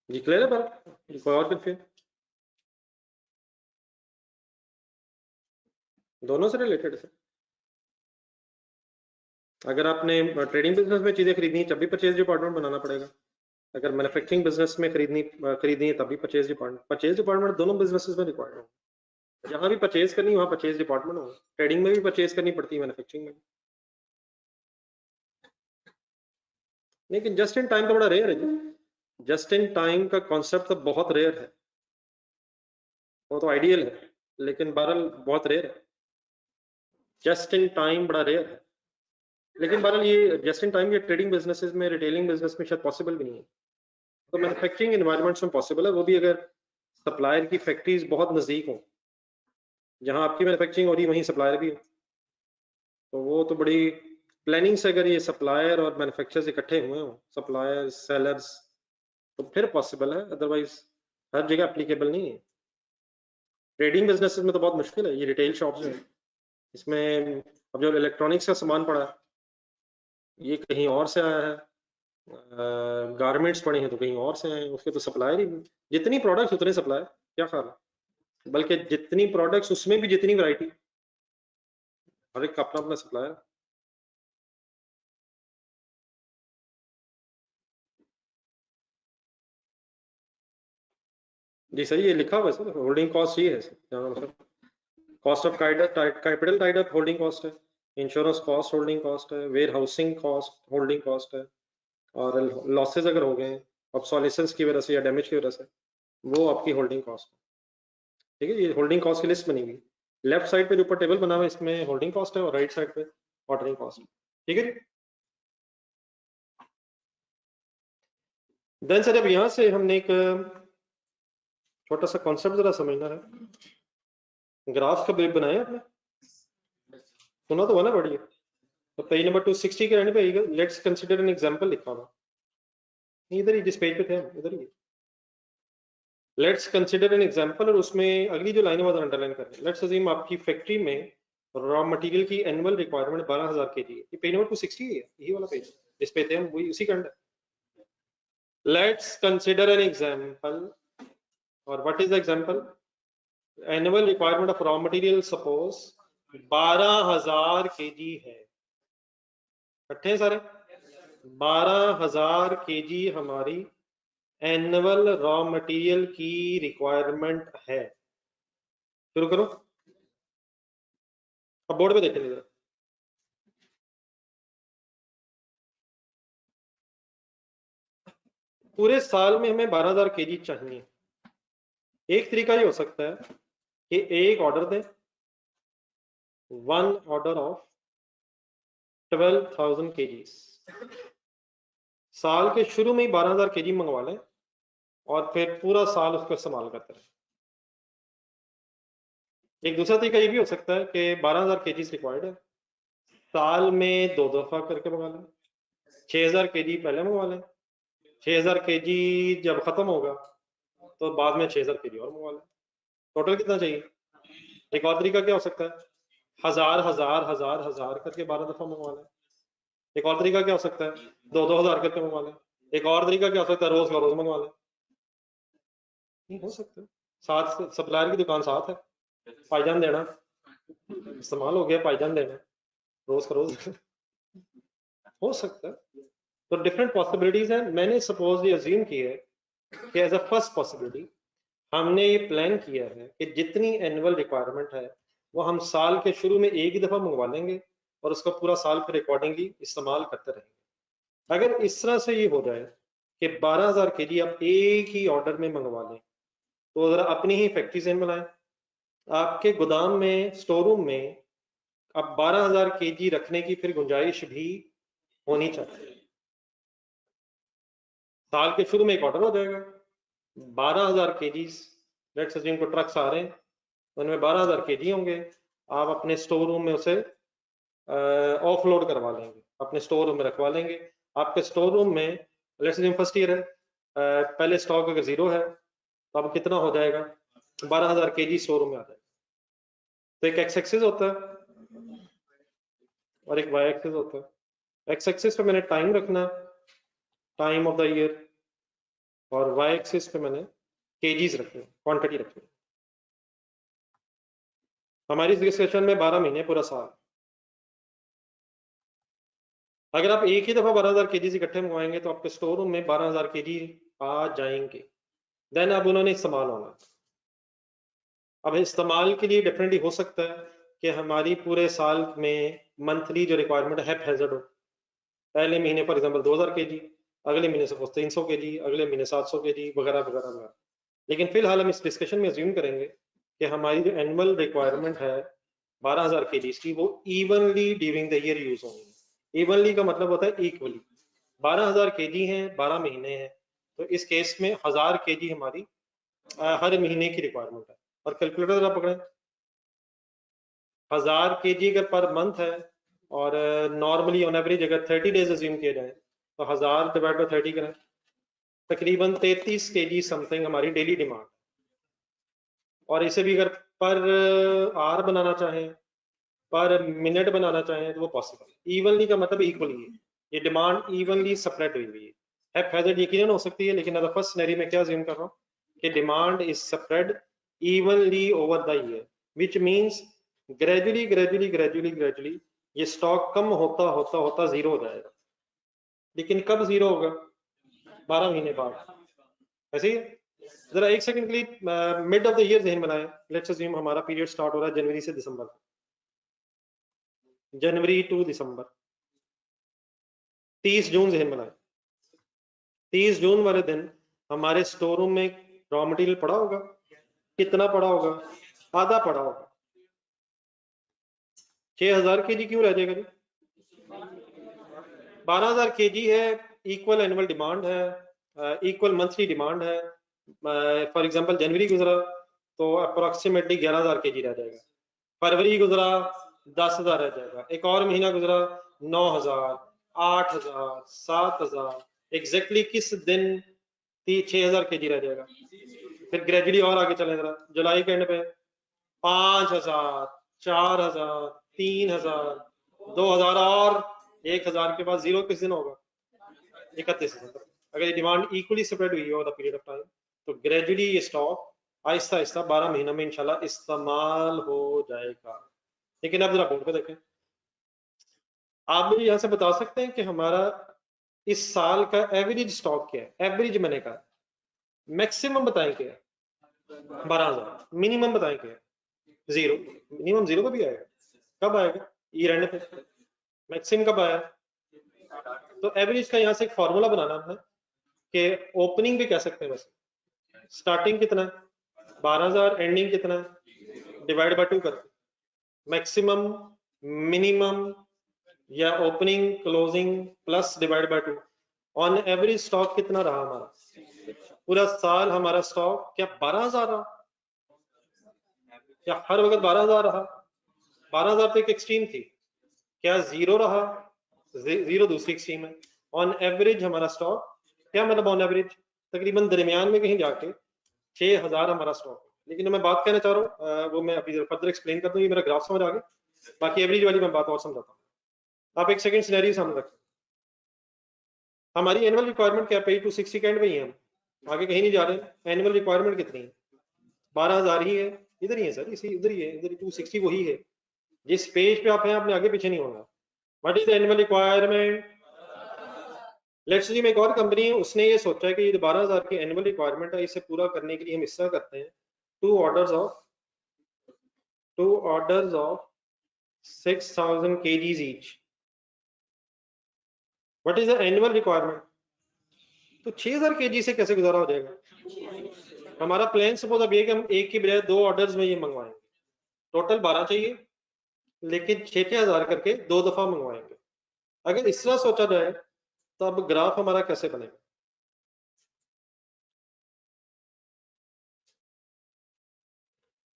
जी क्लियर है बात, कोई और कंफ्यूजन? दोनों से रिलेटेड है सर। अगर आपने ट्रेडिंग बिजनेस में चीजें खरीदनी है तब भी परचेज डिपार्टमेंट बनाना पड़ेगा, अगर मैन्युफैक्चरिंग बिजनेस में खरीदनी है तब भी परचेज डिपार्टमेंट दोनों बिजनेसेस में रिक्वायर्ड है। जहां भी परचेज करनी है वहां परचेज डिपार्टमेंट होगा, ट्रेडिंग में भी परचेज करनी पड़ती है, मैन्युफैक्चरिंग में। लेकिन जस्ट इन टाइम तो बड़ा रेयर है जी, जस्ट इन टाइम का कॉन्सेप्ट तो बहुत रेयर है, वो तो आइडियल है, लेकिन बहरहाल बहुत रेयर है। जस्ट इन टाइम बड़ा रेयर है, लेकिन बहरहाल ये जस्ट इन टाइम ये ट्रेडिंग बिजनेसेस में, रिटेलिंग बिजनेस में शायद पॉसिबल भी नहीं है, तो मैन्युफैक्चरिंग एनवायरमेंट्स में पॉसिबल है, वो भी अगर सप्लायर की फैक्ट्रीज बहुत नजदीक हो, जहां आपकी मैन्युफैक्चरिंग हो रही है वहीं सप्लायर भी हो, तो वो तो बड़ी प्लानिंग से अगर ये सप्लायर और मैन्युफैक्चरर्स इकट्ठे हुए हो, सप्लायर सेलर्स, तो फिर पॉसिबल है, अदरवाइज हर जगह एप्लीकेबल नहीं है। ट्रेडिंग बिजनेसेस में तो बहुत मुश्किल है, ये रिटेल शॉप्स है, इसमें अब जो इलेक्ट्रॉनिक्स का सामान पड़ा है ये कहीं और से आया है, गारमेंट्स पड़े हैं तो कहीं और से आए हैं, उसके तो सप्लायर ही, जितनी प्रोडक्ट्स उतने सप्लायर, क्या ख्याल है, बल्कि जितनी प्रोडक्ट्स उसमें भी जितनी वैरायटी, हर एक का अपना अपना सप्लायर। जी सही, ये लिखा हुआ है सर, होल्डिंग कॉस्ट ये है, cost of capital tied up holding cost है, इंश्योरेंस कॉस्ट होल्डिंग कॉस्ट है, warehousing cost holding cost है, और लॉसेज अगर हो गए ऑब्सोलेसेंस की वजह से या डैमेज की वजह से, वो आपकी होल्डिंग कॉस्ट है। ठीक है, ये होल्डिंग कॉस्ट की लिस्ट बनी हुई, लेफ्ट साइड पे जो ऊपर टेबल बना हुआ है इसमें होल्डिंग कॉस्ट है, और राइट साइड पे ऑर्डरिंग कॉस्ट। ठीक है जी, देन सर अब यहाँ से हमने एक छोटा सा कॉन्सेप्ट जरा समझना है। ग्राफ का ब्रेक बनाया आपने, सुना तो हुआ ना, बढ़िया। तो पेज नंबर 260 के रहने पे लेट्स कंसीडर एन एग्जांपल लिखा हुआ, इधर ही जिस पेज पे थे हम, इधर ही लेट्स कंसीडर एन एग्जांपल, और उसमें अगली जो लाइन है वो अंडरलाइन कर रहे हैं। लेट्स अज्यूम आपकी फैक्ट्री में रॉ मटेरियल की एनुअल रिक्वायरमेंट 12000 केजी है, ये पेज नंबर 260 है, यही वाला पेज जिस पे थे हम, वही उसी का under. Let's consider an example, और what is the example, annual requirement of raw material suppose 12000 KG है, इकट्ठे हैं सारे, 12000 केजी हमारी एनुअल रॉ मटेरियल की रिक्वायरमेंट है। शुरू करो, अब बोर्ड पे देखें जरा। पूरे साल में हमें 12,000 kg चाहिए। एक तरीका ये हो सकता है कि एक ऑर्डर दें, वन ऑर्डर ऑफ 12,000 kg, साल के शुरू में ही 12,000 kg मंगवा लें और फिर पूरा साल उसको इस्तेमाल करते रहें। एक दूसरा तरीका ये भी हो सकता है कि 12,000 kg रिक्वायर्ड है, साल में 2 दफा करके मंगा लें, 6,000 kg पहले मंगवा लें, 6,000 kg जब खत्म होगा तो बाद में 6,000 kg और मंगवा लें। टोटल कितना चाहिए? एक और तरीका क्या हो सकता है, 1,000 1,000 1,000 1,000 करके 12 दफा मंगवा लें। एक और तरीका क्या हो सकता है, 2-2 हज़ार करके मंगवा लें। एक और तरीका क्या हो सकता है, रोज का रोज मंगवा लें। नहीं हो सकता, साथ सप्लायर की दुकान साथ है, पाईजान देना इस्तेमाल हो गया, पाईजान देना रोज का रोज हो सकता है। तो डिफरेंट पॉसिबिलिटीज हैं। मैंने सपोज ये अज्यूम की है कि एज अ फर्स्ट पॉसिबिलिटी हमने ये प्लान किया है कि जितनी एनुअल रिक्वायरमेंट है वो हम साल के शुरू में एक ही दफा मंगवा लेंगे और उसका पूरा साल फिर अकॉर्डिंगली इस्तेमाल करते रहेंगे। अगर इस तरह से ये हो जाए कि 12,000 kg आप एक ही ऑर्डर में मंगवा लें, तो जरा अपनी ही फैक्ट्री से बनाएं, आपके गोदाम में, स्टोर रूम में अब 12,000 kg रखने की फिर गुंजाइश भी होनी चाहिए। साल के शुरू में एक ऑर्डर हो जाएगा, 12,000 kg, लेट्स अज्यूम को ट्रक्स आ रहे हैं, उनमें 12,000 kg होंगे, आप अपने स्टोर रूम में उसे ऑफलोड करवा लेंगे, अपने स्टोर रूम में रखवा लेंगे। आपके स्टोर रूम में लेट्स अज्यूम फर्स्ट ईयर है, पहले स्टॉक अगर जीरो है तो अब कितना हो जाएगा, 12,000 kg स्टोर रूम में आ जाएगा। तो एक एक्स एक्सिस होता है और एक वाई एक्सिस होता है। एक्स एक्सिस पे मैंने टाइम रखना, टाइम ऑफ द ईयर, और वाई एक्सिस पे मैंने केजीज रखने, क्वांटिटी रखनी। हमारी इस डिस्कशन में 12 महीने पूरा साल। अगर आप एक ही दफा 12,000 kg इकट्ठे मंगवाएंगे तो आपके स्टोर रूम में 12,000 kg आ जाएंगे। देन अब उन्होंने इस्तेमाल होना। अब इस्तेमाल के लिए डेफिनेटली हो सकता है कि हमारी पूरे साल में मंथली जो रिक्वायरमेंट है हैजर्ड हो, पहले महीने फॉर एग्जांपल 2,000 kg, अगले महीने सपोज 300 kg, अगले महीने 700 kg वगैरह वगैरह वगैरह। लेकिन फिलहाल हम इस डिस्कशन में अज्यूम करेंगे कि हमारी जो एनुअल रिक्वायरमेंट है 12,000 kg की, वो evenly during the year use होंगी। इवनली का मतलब होता है इक्वली, 12,000 kg हैं, 12 महीने हैं, तो इस केस में 1,000 kg हमारी हर महीने की रिक्वायरमेंट है। और कैलकुलेटर जरा पकड़ें, 1,000 kg अगर पर मंथ है और नॉर्मली ऑन एवरेज अगर 30 डेज अज्यूम किए जाए तो 1,000 डिवाइड बाय 30 करें, तकरीबन 33 kg समथिंग हमारी डेली डिमांड। और इसे भी अगर पर आवर बनाना चाहें, पर मिनट बनाना चाहें तो वो पॉसिबल है। इवनली का मतलब इक्वली है, ये डिमांड इवनली स्प्रेड हुई हुई है। हैज़र्ड यकीनन हो सकती है, लेकिन अगर फर्स्ट सिनेरियो में क्या अज्यूम कर रहा हूँ कि demand is spread evenly over the year, which means gradually gradually gradually gradually ये स्टॉक कम होता होता होता जीरो हो जाएगा। लेकिन कब जीरो होगा, 12 महीने बाद। ऐसे ही जरा एक सेकंड के लिए मिड ऑफ द ईयर जहन बनाएं। लेट्स अज्यूम हमारा पीरियड स्टार्ट हो रहा है जनवरी से दिसंबर, जनवरी टू दिसंबर, 30 जून जहन बनाएं। 30 जून वाले दिन हमारे स्टोर रूम में रॉ मटेरियल पड़ा होगा, कितना पड़ा होगा, आधा पड़ा होगा। 6,000 kg क्यों रह जाएगा जी, 12,000 kg है, इक्वल एनुअल डिमांड है, इक्वल मंथली डिमांड है। फॉर एग्जांपल जनवरी गुजरा तो अप्रोक्सीमेटली 11,000 kg रह जाएगा, फरवरी गुजरा 10,000 रह जाएगा, एक और महीना गुजरा 9,000, 8,000, 7,000, एग्जैक्टली किस दिन 6,000 kg रह जाएगा। फिर ग्रेजुअली और आगे चले जरा, जुलाई के एंड पे 5,000, 4,000, 3,000, 2,000 और 1,000 के बाद जीरो किस दिन होगा, 31 दिसंबर। अगर ये डिमांड इक्वली स्प्रेड हुई है over the period of time तो ग्रेजुअली ये स्टॉक आहिस्ता आहिस्ता 12 महीनों में इंशाल्लाह इस्तेमाल हो जाएगा। लेकिन अब जरा बोर्ड पे देखें, आप मुझे यहाँ से बता सकते हैं कि हमारा इस साल का एवरेज स्टॉक क्या है। एवरेज मैंने कहा, मैक्सिमम बताएं क्या है, 12,000, मिनिमम बताएं क्या है। 0, मिनिमम 0 पे भी आएगा। कब आएगा? ईयर एंड पे। मैक्सिमम कब आया? तो एवरेज का यहाँ से एक फॉर्मूला बनाना हमने कि ओपनिंग भी कह सकते हैं वैसे, स्टार्टिंग कितना है 12,000, एंडिंग कितना है डिवाइड बाय 2 करके, मैक्सिमम मिनिमम या opening closing plus divide by 2, on average stock कितना रहा हमारा पूरा साल? हमारा स्टॉक क्या 12,000 रहा या हर वक्त 12,000 रहा? 12,000 तो एक एक्सट्रीम थी, क्या 0 रहा? 0 दूसरी एक्सट्रीम है। ऑन एवरेज हमारा स्टॉक क्या मतलब ऑन एवरेज तकरीबन दरमियान में कहीं जाके 6,000 हमारा स्टॉक। लेकिन मैं बात कहना चाह रहा हूँ वो मैं अभी फर्दर एक्सप्लेन कर दूँ, ये मेरा ग्राफ समझ आ गया, बाकी एवरेज वाली मैं बात और समझाता हूँ। आप एक सेकंड सिनेरियो सामने रखें, हमारी एनुअल रिक्वायरमेंट क्या पे 260 के एंड में ही है, हम आगे कहीं नहीं जा रहे। एनुअल रिक्वायरमेंट कितनी है? 12,000 ही है, इधर ही है सर, इसी इधर ही है, इधर 260 वही है। जिस पेज पे आप हैं आपने आगे पीछे नहीं होना। What is the annual requirement? Let's जी, में एक और कंपनी है, उसने ये सोचा है कि ये 12,000 की एनुअल रिक्वायरमेंट है, इसे पूरा करने के लिए हम हिस्सा करते हैं 2 orders of 6,000 kgs each. What is the annual requirement? तो 6,000 kg से कैसे गुजारा हो जाएगा? हमारा प्लान सपोज अब ये कि हम एक की बजाय 2 ऑर्डर्स में ये मंगवाएंगे, टोटल 12 चाहिए लेकिन 6,000 करके 2 दफा मंगवाएंगे। अगर इस तरह सोचा जाए तो अब ग्राफ हमारा कैसे बनेगा?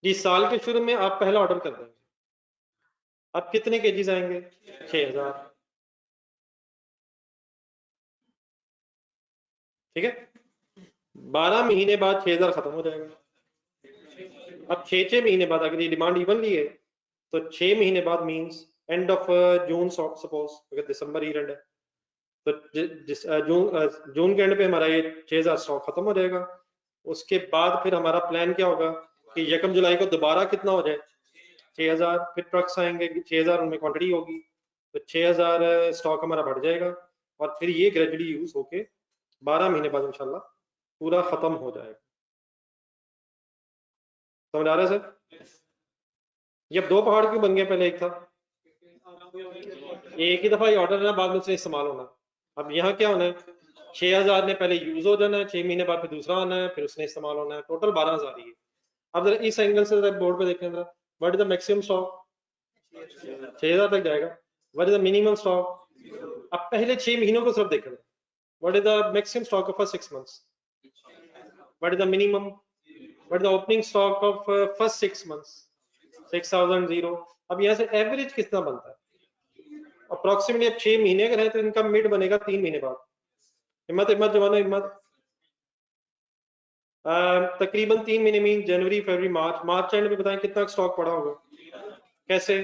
जी, साल के शुरू में आप पहला ऑर्डर कर देंगे, अब कितने केजीज आएंगे? 6,000, ठीक है। 12 महीने बाद 6,000 खत्म हो जाएगा। अब 6 महीने बाद अगर ये डिमांड इवनली है तो 6 महीने बाद means end of June, suppose अगर दिसंबर ईयर एंड है तो जून के एंड पे हमारा ये 6,000 स्टॉक खत्म हो जाएगा। उसके बाद फिर हमारा प्लान क्या होगा कि 1 जुलाई को दोबारा कितना हो जाए? 6,000, फिर ट्रक्स आएंगे 6,000 उनमें क्वांटिटी होगी तो 6,000 स्टॉक हमारा बढ़ जाएगा और फिर ये ग्रेजुअली यूज होके 12 महीने बाद इंशाल्लाह पूरा खत्म हो जाएगा। समझ आ रहा है सर? ये 2 पहाड़ क्यों बन गए? पहले एक था, एक ही दफा ये ऑर्डर है, बाद में उससे इस्तेमाल होना। अब यहाँ क्या होना है? 6,000 ने पहले यूज हो जाना है, 6 महीने बाद फिर दूसरा आना है, फिर उसने इस्तेमाल होना है, टोटल 12,000 ही है। अब जरा इस एंगल से बोर्ड पे देखें जरा, what is the maximum stock? 6,000 तक जाएगा। What is the minimum stock? अब पहले 6 महीनों को सिर्फ देखें, what is the maximum stock of 6 months? What is the minimum? What is the opening stock of first 6 months? 6,000 0। अब यहाँ से एवरेज कितना बनता है? अप्रोक्सीमेटली अब 6 महीने अगर है तो इनका मिड बनेगा 3 महीने बाद। हिम्मत हिम्मत जवाना हिम्मत। तकरीबन 3 महीने में जनवरी फरवरी मार्च एंड में बताएं कितना स्टॉक पड़ा होगा? कैसे?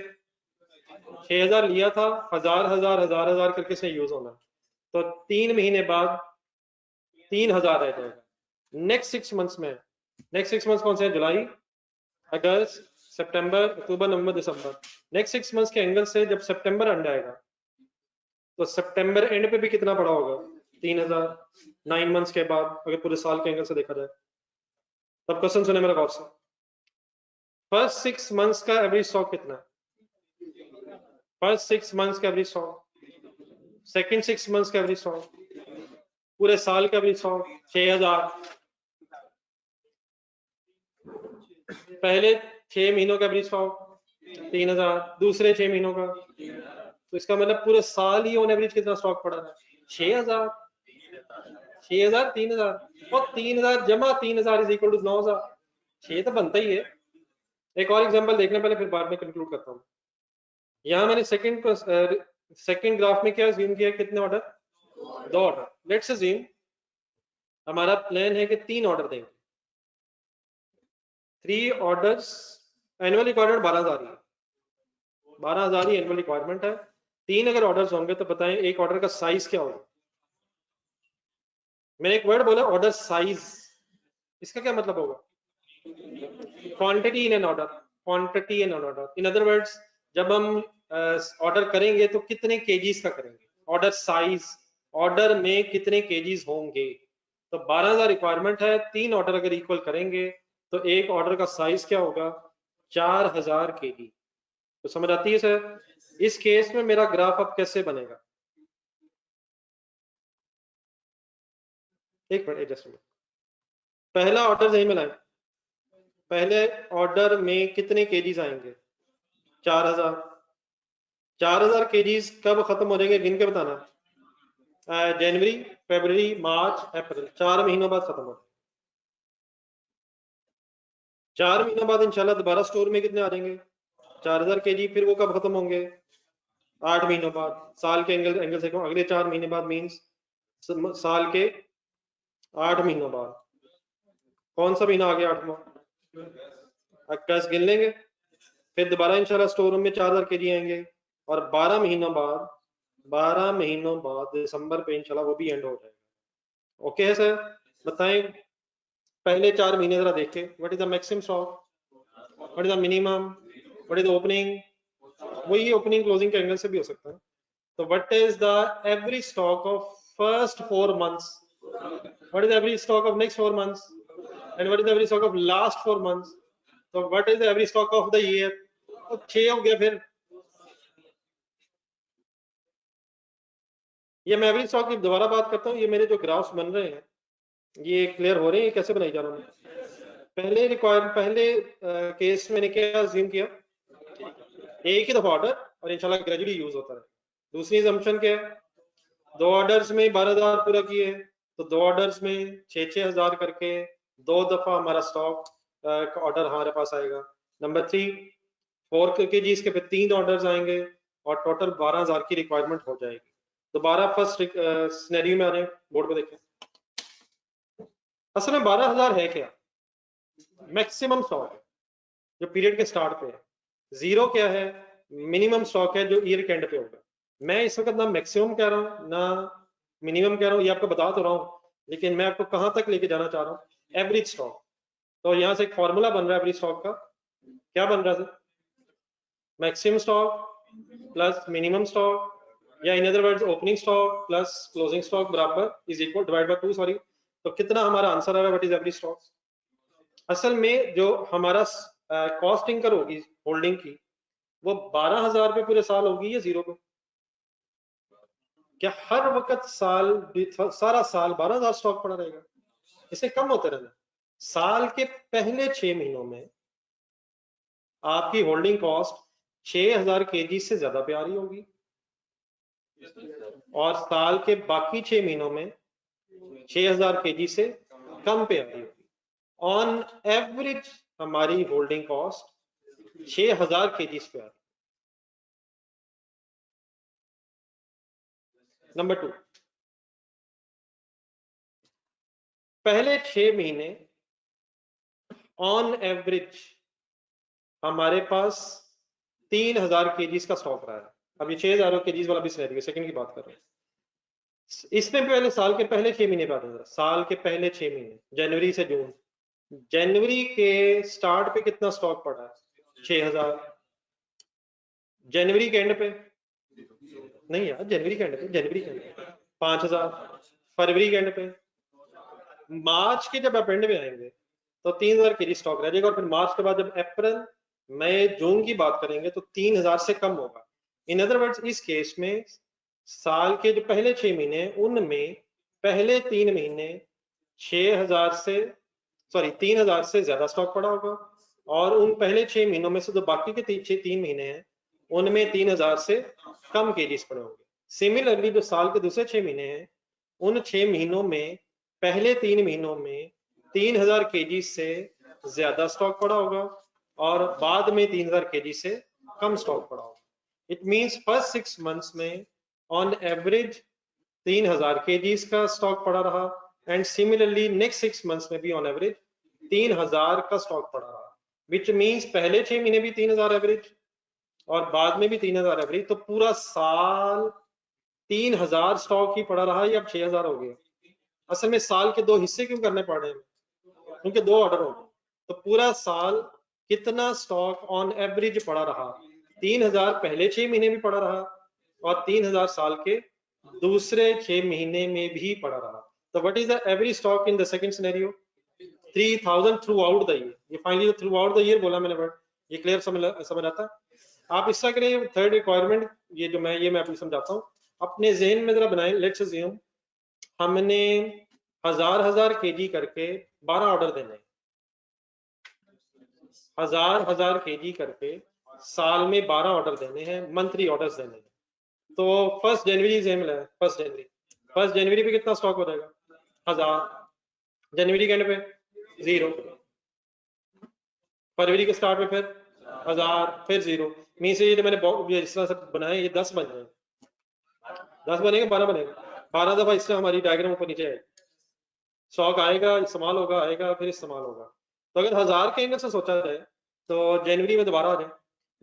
6,000 लिया था, 1,000 करके से यूज होना, तो 3 महीने बाद 3,000 रह जाएगा। नेक्स्ट 6 मंथ्स में, नेक्स्ट 6 मंथ्स कौन से हैं? जुलाई, अगस्त, सितंबर, अक्टूबर, नवंबर, दिसंबर। नेक्स्ट 6 मंथ्स के एंगल से जब सितंबर एंड आएगा तो सितंबर एंड पे भी कितना पड़ा होगा? 3,000। 9 मंथ्स के बाद अगर पूरे साल के एंगल से देखा जाए, तब क्वेश्चन सुने मेरा गौर से। फर्स्ट 6 मंथ्स का एवरेज स्टॉक कितना है? फर्स्ट 6 मंथ्स का एवरेज स्टॉक, सेकंड 6 मंथ्स का एवरेज स्टॉक, पूरे साल का एवरेज स्टॉक 6,000। पहले 6 महीनों का एवरेज स्टॉक 3,000, दूसरे 6 महीनों का, तो इसका मतलब पूरे साल ही ऑन एवरेज कितना स्टॉक पड़ा है? 6,000। 6,000 3,000 और 3,000 जमा 3,000 इज इक्वल टू 9,000। 6 तो बनता ही है। एक और एग्जांपल देखने पहले, फिर बाद में कंक्लूड करता हूँ। यहाँ मैंने सेकंड ग्राफ में क्या अज्यूम किया? कितने ऑर्डर? 2 ऑर्डर। लेट्स अज्यूम हमारा प्लान है कि 3 ऑर्डर देंगे, 3 ऑर्डर्स। एनुअल रिक्वायरमेंट 12,000 ही, 12,000 ही एनुअल रिक्वायरमेंट है। 3 अगर ऑर्डर्स होंगे तो बताएं एक ऑर्डर का साइज क्या होगा? मैंने एक वर्ड बोला ऑर्डर साइज, इसका क्या मतलब होगा? Quantity in an order, quantity in an order. In other words, जब हम ऑर्डर करेंगे तो कितने केजीज का करेंगे? ऑर्डर साइज, ऑर्डर में कितने केजीज होंगे? तो 12,000 रिक्वायरमेंट है, 3 ऑर्डर अगर इक्वल करेंगे तो एक ऑर्डर का साइज क्या होगा? 4000 kg। तो समझ आती है सर? इस केस में मेरा ग्राफ अब कैसे बनेगा? एक मिनट एडजस्ट। पहला ऑर्डर यही मिलाएं। पहले ऑर्डर में कितने केजीज आएंगे? 4000। 4000 केजीज कब खत्म हो जाएंगे गिन के बताना। जनवरी, फरवरी, मार्च, अप्रैल, 4 महीनों बाद खत्म हो। 4 महीनों बाद इंशाल्लाह दोबारा स्टोर में कितने आ जाएंगे? 4000 केजी। फिर वो कब खत्म होंगे? 8 महीनों बाद। साल के एंगल से अगले 4 महीने बाद मींस साल के 8 महीनों बाद। कौन सा महीना आ गया 8वां? 21 गिन लेंगे। फिर दोबारा इंशाल्लाह स्टोर रूम में 4000 केजी आएंगे और 12 महीनों बाद दिसंबर पे इंशाल्लाह वो भी एंड हो जाएगा। ओके है सर? बताएं पहले 4 महीने जरा देखें। What is the maximum stock, what is the minimum, what is the opening. वही ओपनिंग क्लोजिंग के एंगल से भी हो सकता है। तो what is the average stock of first 4 months, what is the average stock of next 4 months and what is the average stock of last 4 months। तो what is the average stock of the year. 6 हो गया। फिर ये मैं average stock की दोबारा बात करता हूँ। ये मेरे जो ग्राफ्स बन रहे हैं ये क्लियर हो रहे हैं? कैसे बनाई जा रहा हूँ? पहले केस मैंने क्या अज्यूम किया? एक ही दफा ऑर्डर और इंशाल्लाह ग्रेजुअली यूज होता है। दूसरी assumption क्या है? 2 ऑर्डर्स में 12000 पूरा किए तो 2 ऑर्डर्स में 6-6000 करके 2 दफा हमारा स्टॉक ऑर्डर हमारे पास आएगा। नंबर 3 4 kg के फिर 3 ऑर्डर्स आएंगे और टोटल 12000 की रिक्वायरमेंट हो जाएगी। दोबारा फर्स्ट सिनेरियो में आ रहे हैं, बोर्ड पे देखें। असल में 12000 है क्या? मैक्सिमम स्टॉक है जो पीरियड के स्टार्ट पे है। 0 क्या है? मिनिमम स्टॉक है जो ईयर के एंड पे होगा। मैं इस वक्त ना मैक्सिमम कह रहा हूँ ना मिनिमम कह रहा हूँ, ये आपको बता तो रहा हूँ, लेकिन मैं आपको कहां तक लेके जाना चाह रहा हूँ? Average stock. तो यहाँ से एक फॉर्मूला बन रहा है एवरेज स्टॉक का। क्या बन रहा है? Maximum stock plus minimum stock या in other words opening stock plus closing stock बराबर is equal divide by 2। Sorry, तो कितना हमारा आंसर आ रहा है? What is average stock? असल में जो हमारा कॉस्ट इंकर होगी होल्डिंग की वो 12000 पे पूरे साल होगी या 0 पे? क्या हर वक्त सारा साल 12000 स्टॉक पड़ा रहेगा? इसे कम होते रहना। साल के पहले 6 महीनों में आपकी होल्डिंग कॉस्ट 6000 केजी से ज्यादा पे आ रही होगी और साल के बाकी 6 महीनों में 6000 केजी से कम पे आ रही होगी। ऑन एवरेज हमारी होल्डिंग कॉस्ट 6000 केजी पे आ रही। नंबर 2, पहले 6 महीने ऑन एवरेज हमारे पास 3000 केजीज का स्टॉक रहा है। अब ये 6000 केजीज वाला भी सिनेरियो सेकंड की बात कर रहे हैं। इसमें पहले साल के पहले 6 महीने बात है। साल के पहले 6 महीने जनवरी से जून। जनवरी के स्टार्ट पे कितना स्टॉक पड़ा है? 6000। जनवरी के एंड पे नहीं यार, जनवरी के एंड पे, जनवरी के एंड पे 5000। फरवरी के एंड पे, मार्च के जब आप एंड में आएंगे तो 3000 केजी स्टॉक रह जाएगा और फिर मार्च के बाद जब अप्रैल मई जून की बात करेंगे तो 3000 से कम होगा। इन अदर वर्ड्स इस केस में साल के जो पहले 6 महीने उनमें पहले 3 महीने 6000 से 3000 से ज्यादा स्टॉक पड़ा होगा और उन पहले 6 महीनों में से जो बाकी के 3 महीने हैं उनमें 3000 से कम केजीज पड़े होंगे। सिमिलरली जो साल के दूसरे 6 महीने हैं उन 6 महीनों में पहले 3 महीनों में 3000 केजी से ज्यादा स्टॉक पड़ा होगा और बाद में 3000 केजी से कम स्टॉक पड़ा होगा। इट मींस फर्स्ट 6 मंथ्स में ऑन एवरेज 3000 केजीज का स्टॉक पड़ा रहा एंड सिमिलरली नेक्स्ट 6 मंथ्स में भी ऑन एवरेज 3000 का स्टॉक पड़ा रहा, विच मींस पहले 6 महीने भी 3000 एवरेज और बाद में भी 3000 एवरेज। तो पूरा साल 3000 स्टॉक ही पड़ा रहा या अब 6000 हो गया? असल में साल के 2 हिस्से क्यों करने पड़ रहे हैं? क्योंकि 2 ऑर्डर हो गए। तो पूरा साल कितना स्टॉक ऑन एवरेज पड़ा रहा? 3000 पहले 6 महीने भी पड़ा रहा और 3000 साल के दूसरे 6 महीने में भी पड़ा रहा। तो what is the average stock in the second scenario? 3000 throughout the year. ये finally throughout the year बोला मैंने वर्ड। ये क्लियर समझ आता है? आप इससे करें थर्ड रिक्वायरमेंट, ये जो मैं आपको समझाता हूँ, अपने जहन में जरा बनाएं। लेट्स अज्यूम हमने 1000 केजी करके 12 ऑर्डर देने हैं, 1000 केजी करके साल में 12 ऑर्डर देने हैं, मंथली ऑर्डर्स देने हैं। तो 1 जनवरी जहन में लाए, 1 जनवरी पे कितना स्टॉक हो जाएगा? 1000। जनवरी के एंड पे 0, फरवरी के स्टार्ट में फिर 1000, फिर 0। मीन से ये मैंने जिस तरह से बनाए ये 10 बन जाए, 10 बनेगा, 12 बनेगा, 12 दफा इससे हमारी डायग्राम ऊपर नीचे आएगी। स्टॉक आएगा, इस्तेमाल होगा, आएगा, फिर इस्तेमाल होगा। तो अगर 1000 के एंगल से सोचा जाए तो जनवरी में दोबारा आ जाए,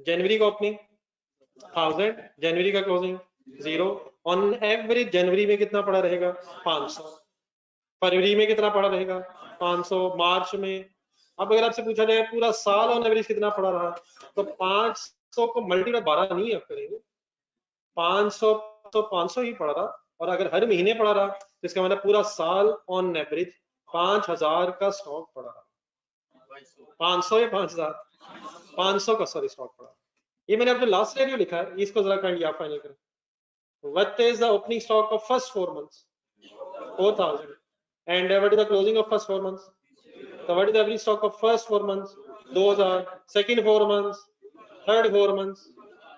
जनवरी का ओपनिंग 1000, जनवरी का क्लोजिंग 0। ऑन एवरेज जनवरी में कितना पड़ा रहेगा? 500। फरवरी में कितना पड़ा रहेगा? 500। मार्च में, अब अगर आपसे पूछा जाए पूरा साल ऑन एवरेज कितना पड़ा रहा, तो 500 को मल्टीप्लाई 12 नहीं आप करेंगे, 500 तो 500 ही पड़ा रहा। और अगर हर महीने पड़ा रहा तो इसका मतलब पूरा साल ऑन एवरेज 5000 का स्टॉक पड़ा रहा। 500 या 5000? 500 का सॉरी स्टॉक पड़ा। ये मैंने अपने लास्ट सिनेरियो लिखा है, इसको जरा काइंडली आप फाइनल करें। What is the opening stock of first 4 months? 4000. And what is the closing of first 4 months? So what is the average stock of first 4 months? 2000. Second 4 months, third 4 months.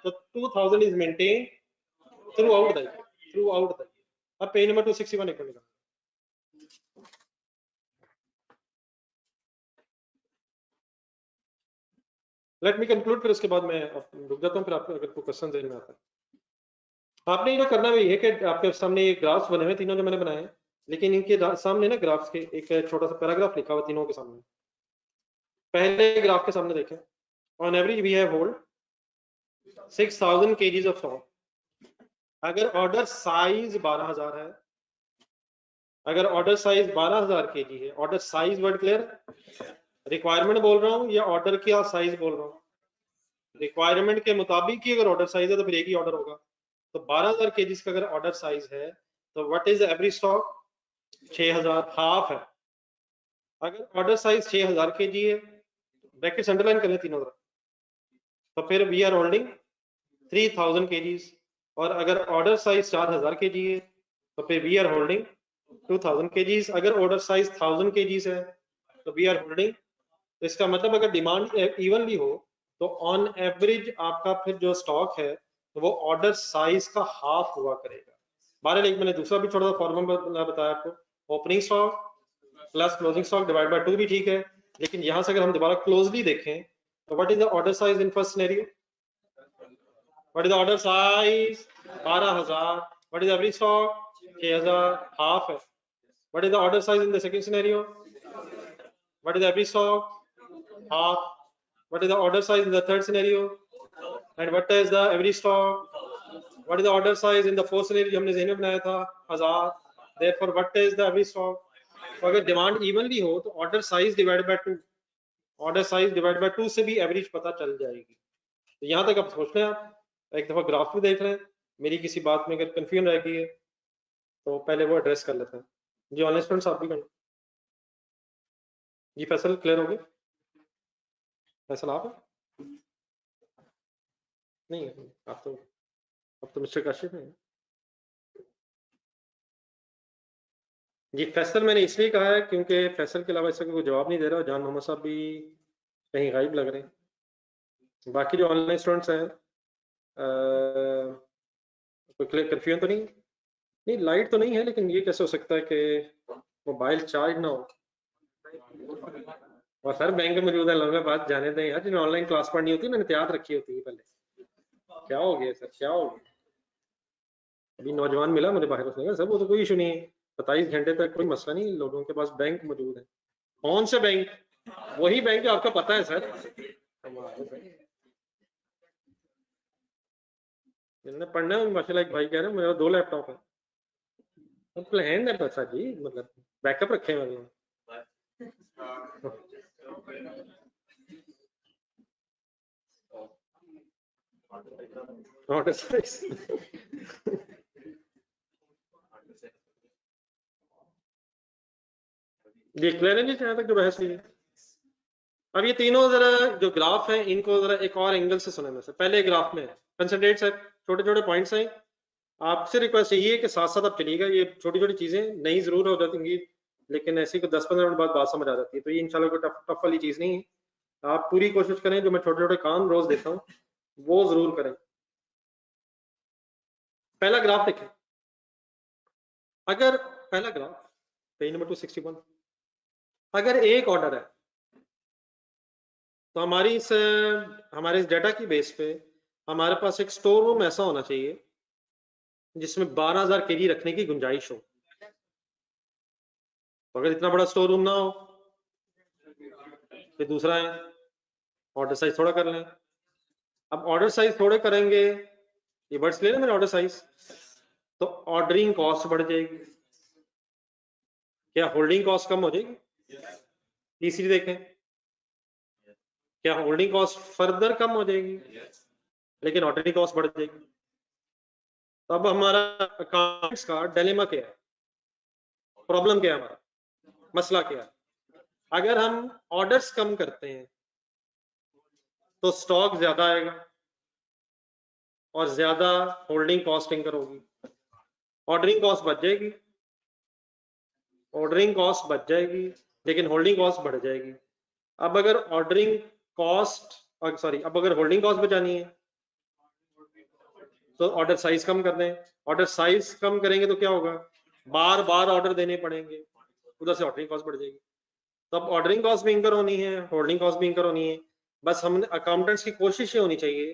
So 2000 is maintained throughout the year. अब page number 261 एक minute. Let me conclude, फिर उसके बाद मैं रुक जाता हूँ, फिर आपको अगर कोई क्वेश्चन देने में आता है। आपने ये करना भी है कि आपके सामने ये ग्राफ्स बने हुए तीनों जो मैंने बनाए, लेकिन इनके सामने ना ग्राफ्स के एक छोटा सा पैराग्राफ लिखा हुआ तीनों के सामने। पहले ग्राफ के सामने देखें, on average we have hold 6000 kgs of stock. अगर ऑर्डर साइज 12000 है, अगर ऑर्डर साइज 12000 केजी है, order size word clear? Requirement बोल रहा हूँ या ऑर्डर का साइज बोल रहा हूँ? रिक्वायरमेंट के मुताबिक ही अगर ऑर्डर साइज है तो फिर एक ही ऑर्डर होगा। तो 12000 केजी का अगर ऑर्डर साइज है तो what is average stock? 6000, half है। अगर ऑर्डर साइज 6000 केजी है, ब्रैकेट्स अंडरलाइन कर लें तीनों तरफ, तो फिर वी आर होल्डिंग 3000 केजीज। और अगर ऑर्डर साइज 4000 केजी है तो फिर वी आर होल्डिंग 2000 केजीज। अगर ऑर्डर साइज 1000 केजीज है तो वी आर होल्डिंग, तो इसका मतलब अगर डिमांड इवनली हो तो ऑन एवरेज आपका फिर जो स्टॉक है तो वो ऑर्डर साइज का हाफ हुआ करेगा। बारह एक मैंने दूसरा भी छोटा सा फॉर्मूला बताया आपको, opening stock plus closing stock divide by 2 भी ठीक है, लेकिन यहां से अगर हम दोबारा क्लोजली देखें तो what is the order size in first scenario? What is the order size? 12000। What is average stock? 6000, half है। What is the order size in the second scenario? What is the average stock? half. What is the order size in the third scenario? And what is the average stock? What is the order size in the fourth scenario जो हमने ज़हन में बनाया था 1000? Therefore, what is the average stock? तो अगर demand evenly हो तो order size divide by 2, order size divide by 2 से भी एवरेज पता चल जाएगी। तो यहाँ तक आप सोच लें, आप एक दफा ग्राफ भी देख लें, मेरी किसी बात में अगर कंफ्यूजन रह गई है तो पहले वो एड्रेस कर लेते हैं। जी ऑनलाइन स्टूडेंट्स आप भी करना। जी फैसल क्लियर हो गए? फैसल आप है? नहीं आप तो, अब तो मिस्टर काशिफ है। जी फैसल मैंने इसलिए कहा है क्योंकि फैसल के अलावा इसका कोई जवाब नहीं दे रहा, जान मोहम्मद साहब भी कहीं गायब लग रहे हैं। बाकी जो ऑनलाइन स्टूडेंट्स हैं कोई कंफ्यूजन तो नहीं? नहीं लाइट तो नहीं है, लेकिन ये कैसे हो सकता है कि मोबाइल चार्ज ना हो? और सर बैंक में मौजूद है, लंबे बात जाने दें यार, जिन्हें ऑनलाइन क्लास पढ़नी होती है ना एहतियात रखी होती है पहले। क्या हो गया सर, क्या हो गया? अभी नौजवान मिला मुझे बाहर, उसने कहा सर वो तो कोई इशू नहीं है, 27 घंटे तक कोई मसला नहीं, लोगों के पास बैंक मौजूद है। कौन से बैंक? वही बैंक जो आपको पता है सर। जिन्होंने पढ़ना है माशाल्लाह, एक भाई कह रहे हैं मेरा 2 लैपटॉप है। प्लान है पैसा जी, मतलब बैकअप रखे हैं मतलब। ऑर्डर साइज ये क्लियर है जी, जहाँ तक जो बहस हुई है? अब ये तीनों जरा जो ग्राफ है इनको जरा एक और एंगल से सुने। में से पहले ग्राफ में कंसंट्रेट सर, छोटे छोटे पॉइंट्स हैं, आपसे रिक्वेस्ट यही है कि साथ साथ आप चलिएगा। ये छोटी छोटी चीजें नई जरूर हो जाती, लेकिन ऐसी को 10-15 मिनट बाद बात समझ आ जाती है, तो ये इंशाल्लाह कोई टफ वाली चीज नहीं है। आप पूरी कोशिश करें, जो मैं छोटे छोटे काम रोज देता हूँ वो जरूर करें। पहला ग्राफ देखें, अगर पहला ग्राफ पेज नंबर 261, अगर एक ऑर्डर है तो हमारे इस डाटा की बेस पे हमारे पास एक स्टोर रूम ऐसा होना चाहिए जिसमें 12,000 केजी रखने की गुंजाइश हो। तो अगर इतना बड़ा स्टोर रूम ना हो, फिर दूसरा है ऑर्डर साइज थोड़ा कर लें। अब ऑर्डर साइज थोड़े करेंगे, ये वर्ड्स ले लें मेरे, ऑर्डर साइज, तो ऑर्डरिंग कॉस्ट बढ़ जाएगी। क्या होल्डिंग कॉस्ट कम हो जाएगी? तीसरी देखें, क्या होल्डिंग कॉस्ट फर्दर कम हो जाएगी, लेकिन ऑर्डरिंग कॉस्ट बढ़ जाएगी। तो अब हमारा अकाउंट्स का डिलेमा क्या है, प्रॉब्लम क्या है, हमारा मसला क्या है? अगर हम ऑर्डर्स कम करते हैं तो स्टॉक ज्यादा आएगा और ज्यादा होल्डिंग कॉस्ट इंकर होगी, ऑर्डरिंग कॉस्ट बच जाएगी, ऑर्डरिंग कॉस्ट बच जाएगी, लेकिन होल्डिंग कॉस्ट बढ़ जाएगी। अब अगर ऑर्डरिंग कॉस्ट अब अगर होल्डिंग कॉस्ट बचानी है तो ऑर्डर साइज कम कर दें। ऑर्डर साइज कम करेंगे तो क्या होगा, बार बार ऑर्डर देने पड़ेंगे, उधर से ऑर्डरिंग कॉस्ट बढ़ जाएगी। तो अब ऑर्डरिंग कॉस्ट भी इंकर होनी है, होल्डिंग कॉस्ट भी इंकर होनी है। बस हमने अकाउंटेंट्स की कोशिश ये होनी चाहिए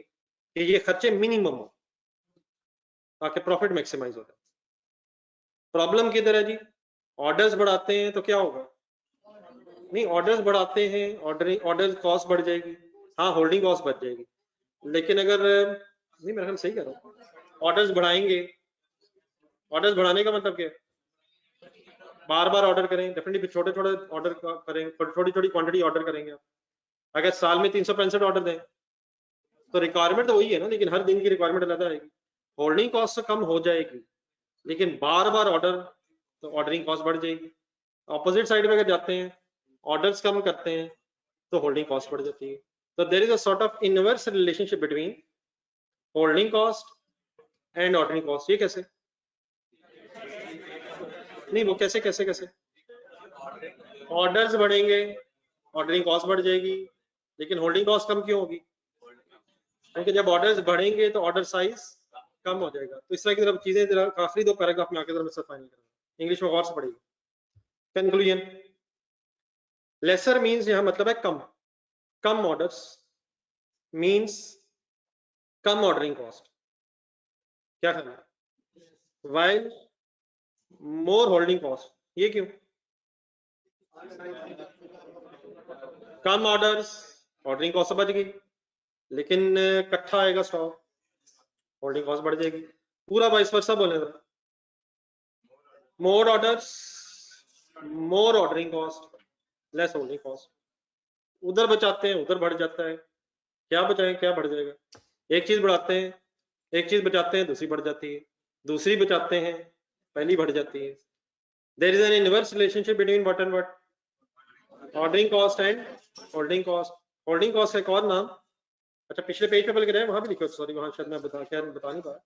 कि ये खर्चे मिनिमम हो ताकि प्रॉफिट मैक्सिमाइज हो जाए। प्रॉब्लम किधर है जी, ऑर्डर्स बढ़ाते हैं तो क्या होगा, नहीं ऑर्डर्स बढ़ाते हैं, ऑर्डर कॉस्ट बढ़ जाएगी, हाँ होल्डिंग कॉस्ट बढ़ जाएगी, लेकिन अगर नहीं, मेरा ख्याल सही कह रहा हूँ, ऑर्डर्स बढ़ाएंगे, ऑर्डर्स बढ़ाने का मतलब क्या है, बार बार ऑर्डर करें, डेफिनेटली छोटे छोटे ऑर्डर करें, छोटी छोटी क्वांटिटी ऑर्डर करेंगे आप। अगर साल में 365 ऑर्डर दें तो रिक्वायरमेंट तो वही है ना, लेकिन हर दिन की रिक्वायरमेंट अलग आएगी, होल्डिंग कॉस्ट तो कम हो जाएगी, लेकिन बार बार ऑर्डर तो ऑर्डरिंग कॉस्ट बढ़ जाएगी। ऑपोजिट साइड में अगर जाते हैं, ऑर्डर्स कम करते हैं तो होल्डिंग कॉस्ट बढ़ जाती है। तो there is a sort of inverse relationship between holding cost and ordering cost. ये कैसे, नहीं वो कैसे कैसे कैसे, ऑर्डर्स बढ़ेंगे, ऑर्डरिंग कॉस्ट बढ़ जाएगी, लेकिन होल्डिंग कॉस्ट कम क्यों होगी, क्योंकि जब ऑर्डर्स बढ़ेंगे तो ऑर्डर साइज कम हो जाएगा। तो इस तरह की तरफ चीजें जरा आखिरी दो पैराग्राफ में आके जरा मैं फाइनल करूंगा, इंग्लिश में गौर से पढ़िए। कंक्लूजन, लेसर मींस यहां मतलब है कम, कम ऑर्डर्स मींस कम ऑर्डरिंग कॉस्ट, क्या करना है, वाइल मोर होल्डिंग कॉस्ट। ये क्यों, कम ऑर्डर्स ऑर्डरिंग कॉस्ट बच गई, लेकिन इकट्ठा आएगा स्टॉक, होल्डिंग कॉस्ट बढ़ जाएगी। पूरा वाइस वर्सा बोले, more orders more ordering cost, less holding cost. उधर बचाते हैं उधर बढ़ जाता है, क्या बचाएं क्या बढ़ जाएगा, एक चीज बढ़ाते हैं, एक चीज बचाते हैं दूसरी बढ़ जाती है, दूसरी बचाते हैं पहली बढ़ जाती है। There is an inverse relationship between what and what, ordering cost and holding cost. Holding cost का एक और नाम, अच्छा पिछले पेज पे बल के रहे वहां भी लिखो, सॉरी वहां शायद मैं बता नहीं पाया,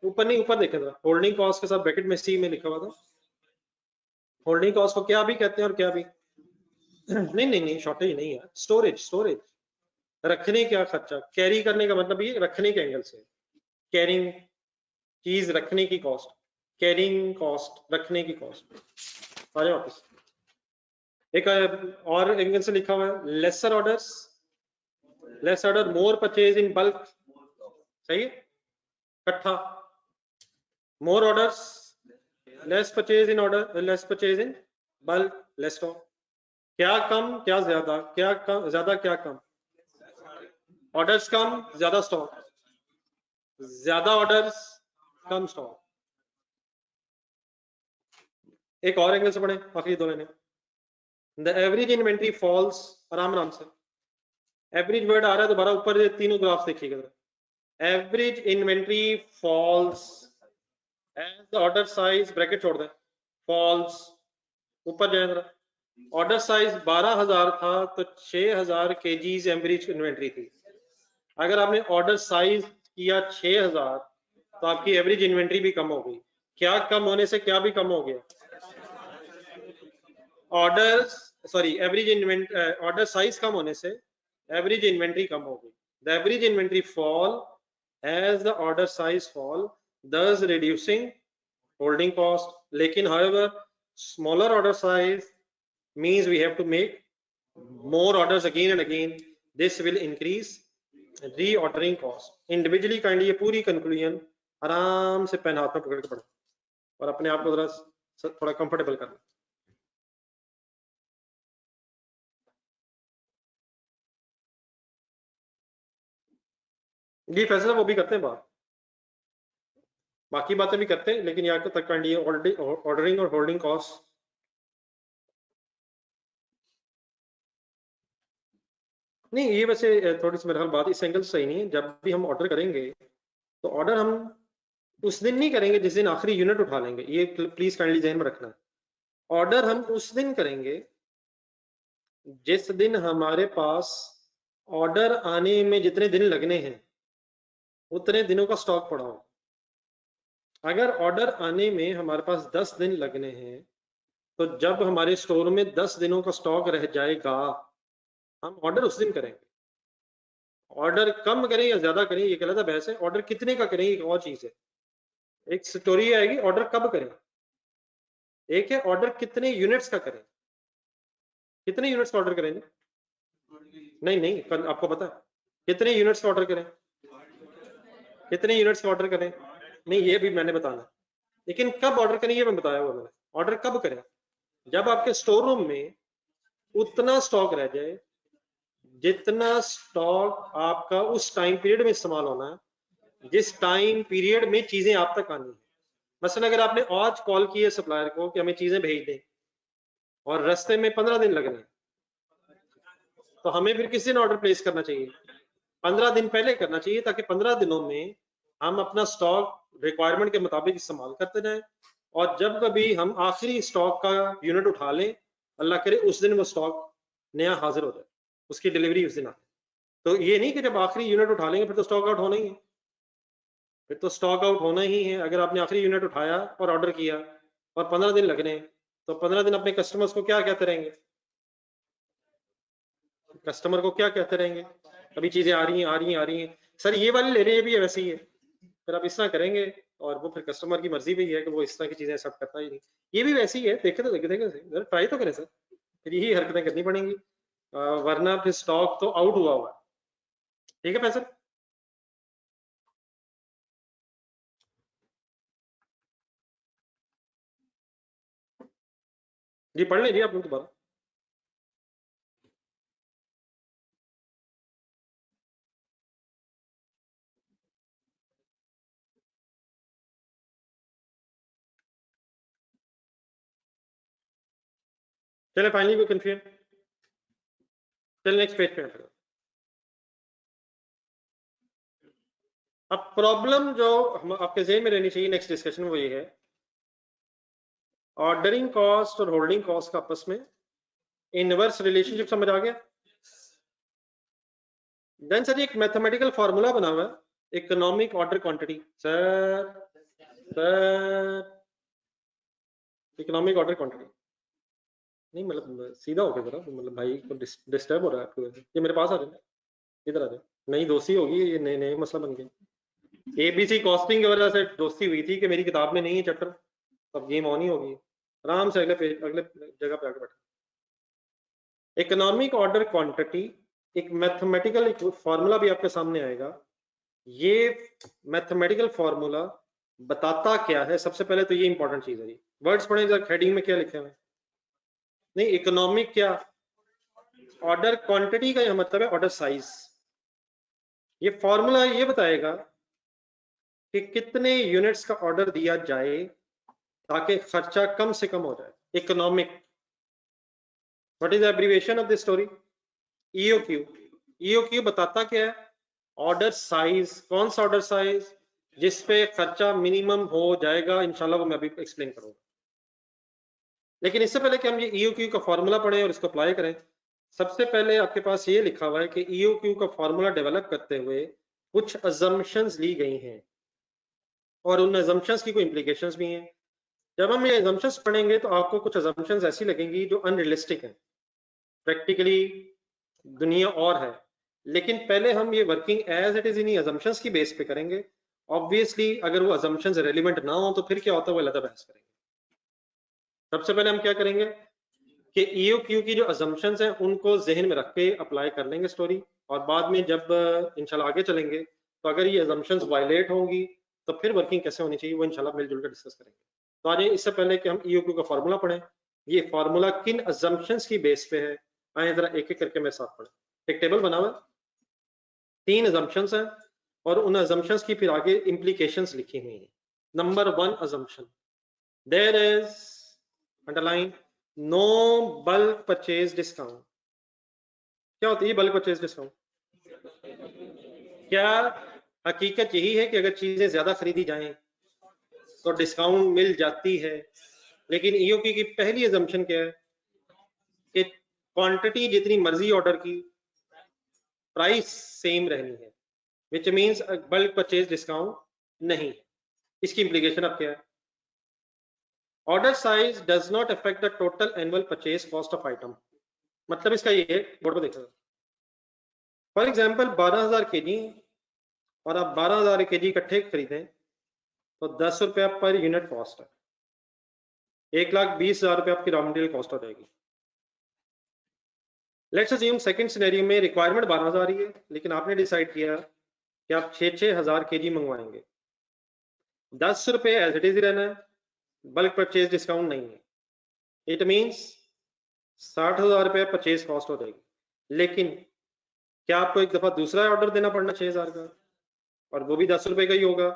ऊपर नहीं ऊपर देखें जरा, होल्डिंग कॉस्ट के साथ ब्रैकेट में सी में लिखा हुआ था। होल्डिंग कॉस्ट को क्या भी कहते हैं और क्या भी नहीं नहीं नहीं, शॉर्टेज नहीं है, स्टोरेज, स्टोरेज रखने का खर्चा, कैरी करने का मतलब ये रखने के एंगल से, कैरिंग चीज रखने की कॉस्ट, कैरिंग कॉस्ट रखने की कॉस्ट। आ जाओ वापस, एक और एंगल से लिखा हुआ है, lesser orders, less order more purchase in bulk, सही है, इकट्ठा, more orders less purchase in order, less purchase in bulk, less stock. क्या कम क्या ज्यादा, क्या कम ज्यादा क्या कम, ऑर्डर्स कम ज्यादा स्टॉक, ज्यादा ऑर्डर्स कम स्टॉक। एक और एंगल से पढ़े आखिरी दो लेने, द एवरेज इन्वेंट्री फॉल्स, आराम आराम से, एवरेज वर्ड आ रहा है दोबारा ऊपर तीनों ग्राफ देखिएगा, average inventory falls as the order size, bracket छोड़ दें, फॉल्स, ऊपर जाए जरा, ऑर्डर साइज 12,000 था तो 6,000 kgs एवरेज इन्वेंट्री थी। अगर आपने ऑर्डर साइज किया 6,000 तो आपकी एवरेज इन्वेंट्री भी कम हो गई। क्या कम होने से क्या भी कम हो गया? Order sorry average order size कम होने से एवरेज इन्वेंट्री कम हो गई। The average inventory fall as the order size fall, thus reducing holding cost. लेकिन however smaller order size means we have to make more orders again and again. This will increase reordering cost. Individually kindly ये पूरी conclusion आराम से pen हाथ में पकड़ के पढ़ो और अपने आप को जरा थोड़ा कंफर्टेबल करना। ये फैसला वो भी करते हैं बाकी बातें भी करते हैं, लेकिन यहाँ तक काइंडली ऑर्डरिंग और होल्डिंग कॉस्ट नहीं, ये वैसे थोड़ी सी मेरे ख्याल बात इस एंगल से सही नहीं है। जब भी हम ऑर्डर करेंगे तो ऑर्डर हम उस दिन नहीं करेंगे जिस दिन आखिरी यूनिट उठा लेंगे, ये प्लीज काइंडली ध्यान में रखना। ऑर्डर हम उस दिन करेंगे जिस दिन हमारे पास ऑर्डर आने में जितने दिन लगने हैं उतने दिनों का स्टॉक पड़ा हो। अगर ऑर्डर आने में हमारे पास 10 दिन लगने हैं तो जब हमारे स्टोर में 10 दिनों का स्टॉक रह जाएगा हम ऑर्डर उस दिन करेंगे। ऑर्डर कम करें या ज्यादा करें ये गलत बहस है। ऑर्डर कितने का करें एक और चीज है। एक स्टोरी आएगी ऑर्डर कब करें, एक है ऑर्डर कितने यूनिट्स का करें। कितने यूनिट्स का ऑर्डर करेंगे? नहीं कल आपको पता है कितने यूनिट्स का ऑर्डर करें, कितने यूनिट्स का ऑर्डर करें नहीं ये भी मैंने बताना, लेकिन कब ऑर्डर करें ये मैं बताया हुआ मैंने। ऑर्डर कब करें? जब आपके स्टोर रूम में उतना स्टॉक रह जाए जितना स्टॉक आपका उस टाइम पीरियड में इस्तेमाल होना है जिस टाइम पीरियड में चीजें आप तक आनी है। मसलन अगर आपने आज कॉल किए सप्लायर को कि हमें चीजें भेज दें और रास्ते में 15 दिन लगने हैं तो हमें फिर किस दिन ऑर्डर प्लेस करना चाहिए? 15 दिन पहले करना चाहिए ताकि 15 दिनों में हम अपना स्टॉक रिक्वायरमेंट के मुताबिक इस्तेमाल करते रहें और जब कभी हम आखिरी स्टॉक का यूनिट उठा लें अल्लाह करे उस दिन वो स्टॉक नया हाजिर हो जाए, उसकी डिलीवरी उस दिन आए। तो ये नहीं कि जब आखिरी यूनिट उठा लेंगे फिर तो स्टॉक आउट होना ही है, फिर तो स्टॉक आउट होना ही है। अगर आपने आखिरी यूनिट उठाया और ऑर्डर किया और 15 दिन लगने तो 15 दिन अपने कस्टमर्स को क्या कहते रहेंगे? कस्टमर को क्या कहते रहेंगे? अभी चीजें आ रही हैं सर ये वाली ले रहे हैं भी वैसे ही है। फिर आप इस तरह करेंगे और वो फिर कस्टमर की मर्जी भी है कि वो इस तरह की चीजें एक्सेप्ट करता ही नहीं। ये भी वैसे ही है, देखे तो देखे ट्राई तो करें सर, फिर यही हरकतें करनी पड़ेंगी वरना फिर स्टॉक तो आउट हुआ हुआ। ठीक है पैसा जी पढ़ लीजिए आप लोग दोबारा। चले फाइनली कोई कंफ्यूजन? चलिए नेक्स्ट पेज पे आते हैं। अब प्रॉब्लम जो हम आपके ज़हन में रहनी चाहिए नेक्स्ट डिस्कशन वो ये है ऑर्डरिंग कॉस्ट और होल्डिंग कॉस्ट का आपस में इनवर्स रिलेशनशिप समझ आ गया? देन सर एक मैथमेटिकल फार्मूला बना हुआ है economic order quantity. Sir economic order quantity नहीं मतलब सीधा हो गया जरा, मतलब भाई को डिस्टर्ब हो रहा है आपको। ये मेरे पास आ जाए, इधर आ जाए, नई दोस्ती होगी, ये नए नए मसला बन गया। एबीसी कॉस्टिंग की वजह से दोस्ती हुई थी कि मेरी किताब में नहीं है चैप्टर, अब गेम ऑन ही होगी। आराम से अगले पेज अगले जगह पे आके बैठे। इकोनॉमिक ऑर्डर क्वांटिटी एक मैथमेटिकल एक फॉर्मूला भी आपके सामने आएगा। ये मैथमेटिकल फॉर्मूला बताता क्या है? सबसे पहले तो ये इंपॉर्टेंट चीज है जी, वर्ड्स पढ़ें जरा हेडिंग में क्या लिखे हुए। नहीं इकोनॉमिक क्या, ऑर्डर क्वांटिटी का यह मतलब है ऑर्डर साइज। ये फॉर्मूला ये बताएगा कि कितने यूनिट्स का ऑर्डर दिया जाए ताकि खर्चा कम से कम हो जाए। Economic what is the abbreviation of this story? EOQ. EOQ बताता क्या है? Order size. कौन सा ऑर्डर साइज? जिस पे खर्चा मिनिमम हो जाएगा, इंशाल्लाह वो मैं अभी एक्सप्लेन करूंगा। लेकिन इससे पहले कि हम ये EOQ का फॉर्मूला पढ़ें और इसको अप्लाई करें, सबसे पहले आपके पास ये लिखा हुआ है कि EOQ का फॉर्मूला डेवलप करते हुए कुछ अजम्पशंस ली गई हैं और उन अजम्पशंस की कोई इंप्लीकेशंस भी हैं। जब हम ये अजम्पशंस पढ़ेंगे तो आपको कुछ अजम्पशंस ऐसी लगेंगी जो अनरियलिस्टिक हैं, प्रैक्टिकली दुनिया और है, लेकिन पहले हम ये वर्किंग एज इट इज इन्हीं अजम्पशंस की बेस पे करेंगे। ऑब्वियसली अगर वो अजम्पशंस रेलिवेंट ना हो तो फिर क्या होता है, वो अलग बहस करेंगे। सबसे पहले हम क्या करेंगे कि EOQ की जो अजम्पशंस हैं उनको जहन में रख के अप्लाई कर लेंगे स्टोरी, और बाद में जब इंशाल्लाह आगे चलेंगे तो अगर ये अजम्पशंस वायलेट होंगी तो फिर वर्किंग कैसे होनी चाहिए वो इंशाल्लाह मिलजुल कर डिस्कस करेंगे। तो आइए इससे पहले कि हम EOQ का फॉर्मूला पढ़ें, ये फॉर्मूला किन अजम्पशंस की बेस पे है, आए जरा एक एक करके मेरे साथ पढ़ें। एक टेबल बना हुआ, 3 अजम्पशंस हैं और उन अजम्पशंस की फिर आगे इंप्लीकेशंस लिखी हुई हैं। Number 1 assumption, there is underline no bulk purchase discount. क्या होती है बल्क परचेज डिस्काउंट? क्या हकीकत यही है कि अगर चीजें ज्यादा खरीदी जाएं तो डिस्काउंट मिल जाती है? लेकिन EOQ की पहली अजम्पशन क्या है कि क्वांटिटी जितनी मर्जी ऑर्डर की, प्राइस सेम रहनी है, which means bulk purchase discount नहीं। इसकी इंप्लीकेशन अब क्या है? Order size does not affect the total annual purchase cost of item. मतलब इसका ये है, बोर्ड पर देखो, फॉर एग्जांपल 12,000 kg और आप 12,000 kg इकट्ठे खरीदें तो 10 रुपया पर यूनिट कॉस्ट है, 1,20,000 रुपये आपकी रॉ मटेरियल कॉस्ट हो जाएगी। लेट्स अज्यूम सेकंड सिनेरियो में रिक्वायरमेंट 12,000 ही है, लेकिन आपने डिसाइड किया कि आप 6,000 kg मंगवाएंगे, 10 रुपये एज इट इज ही रहना है, बल्क परचेज डिस्काउंट नहीं है। इट मींस 60,000 रुपये परचेज कॉस्ट हो जाएगी। लेकिन क्या आपको एक दफा दूसरा ऑर्डर देना पड़ना 6,000 का, और वो भी 10 रुपए का ही होगा,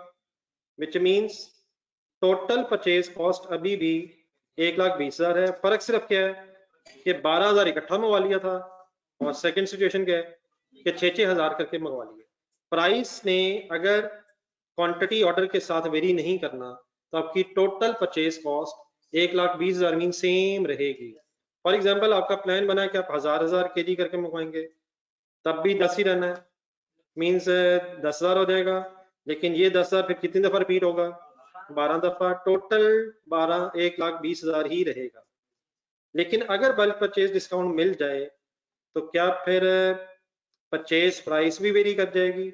which means total purchase cost अभी भी 1,20,000 है। फर्क सिर्फ क्या है कि 12,000 इकट्ठा मंगवा लिया था, और सेकंड सिचुएशन क्या है कि 6,000 करके मंगवा लिए। प्राइस ने अगर क्वांटिटी ऑर्डर के साथ वेरी नहीं करना तो आपकी total purchase cost 1,20,000 mean same रहेगी। फॉर एग्जांपल आपका प्लान बना है कि आप 1,000 kg करके मंगवाएंगे, तब भी 10 ही रहना है, मीन्स 10,000 हो जाएगा। लेकिन ये 10,000 फिर कितनी दफा रिपीट होगा? 12 दफा, टोटल 12, 1,20,000 ही रहेगा। लेकिन अगर बल्क परचेज डिस्काउंट मिल जाए तो क्या फिर परचेज प्राइस भी वेरी कर जाएगी?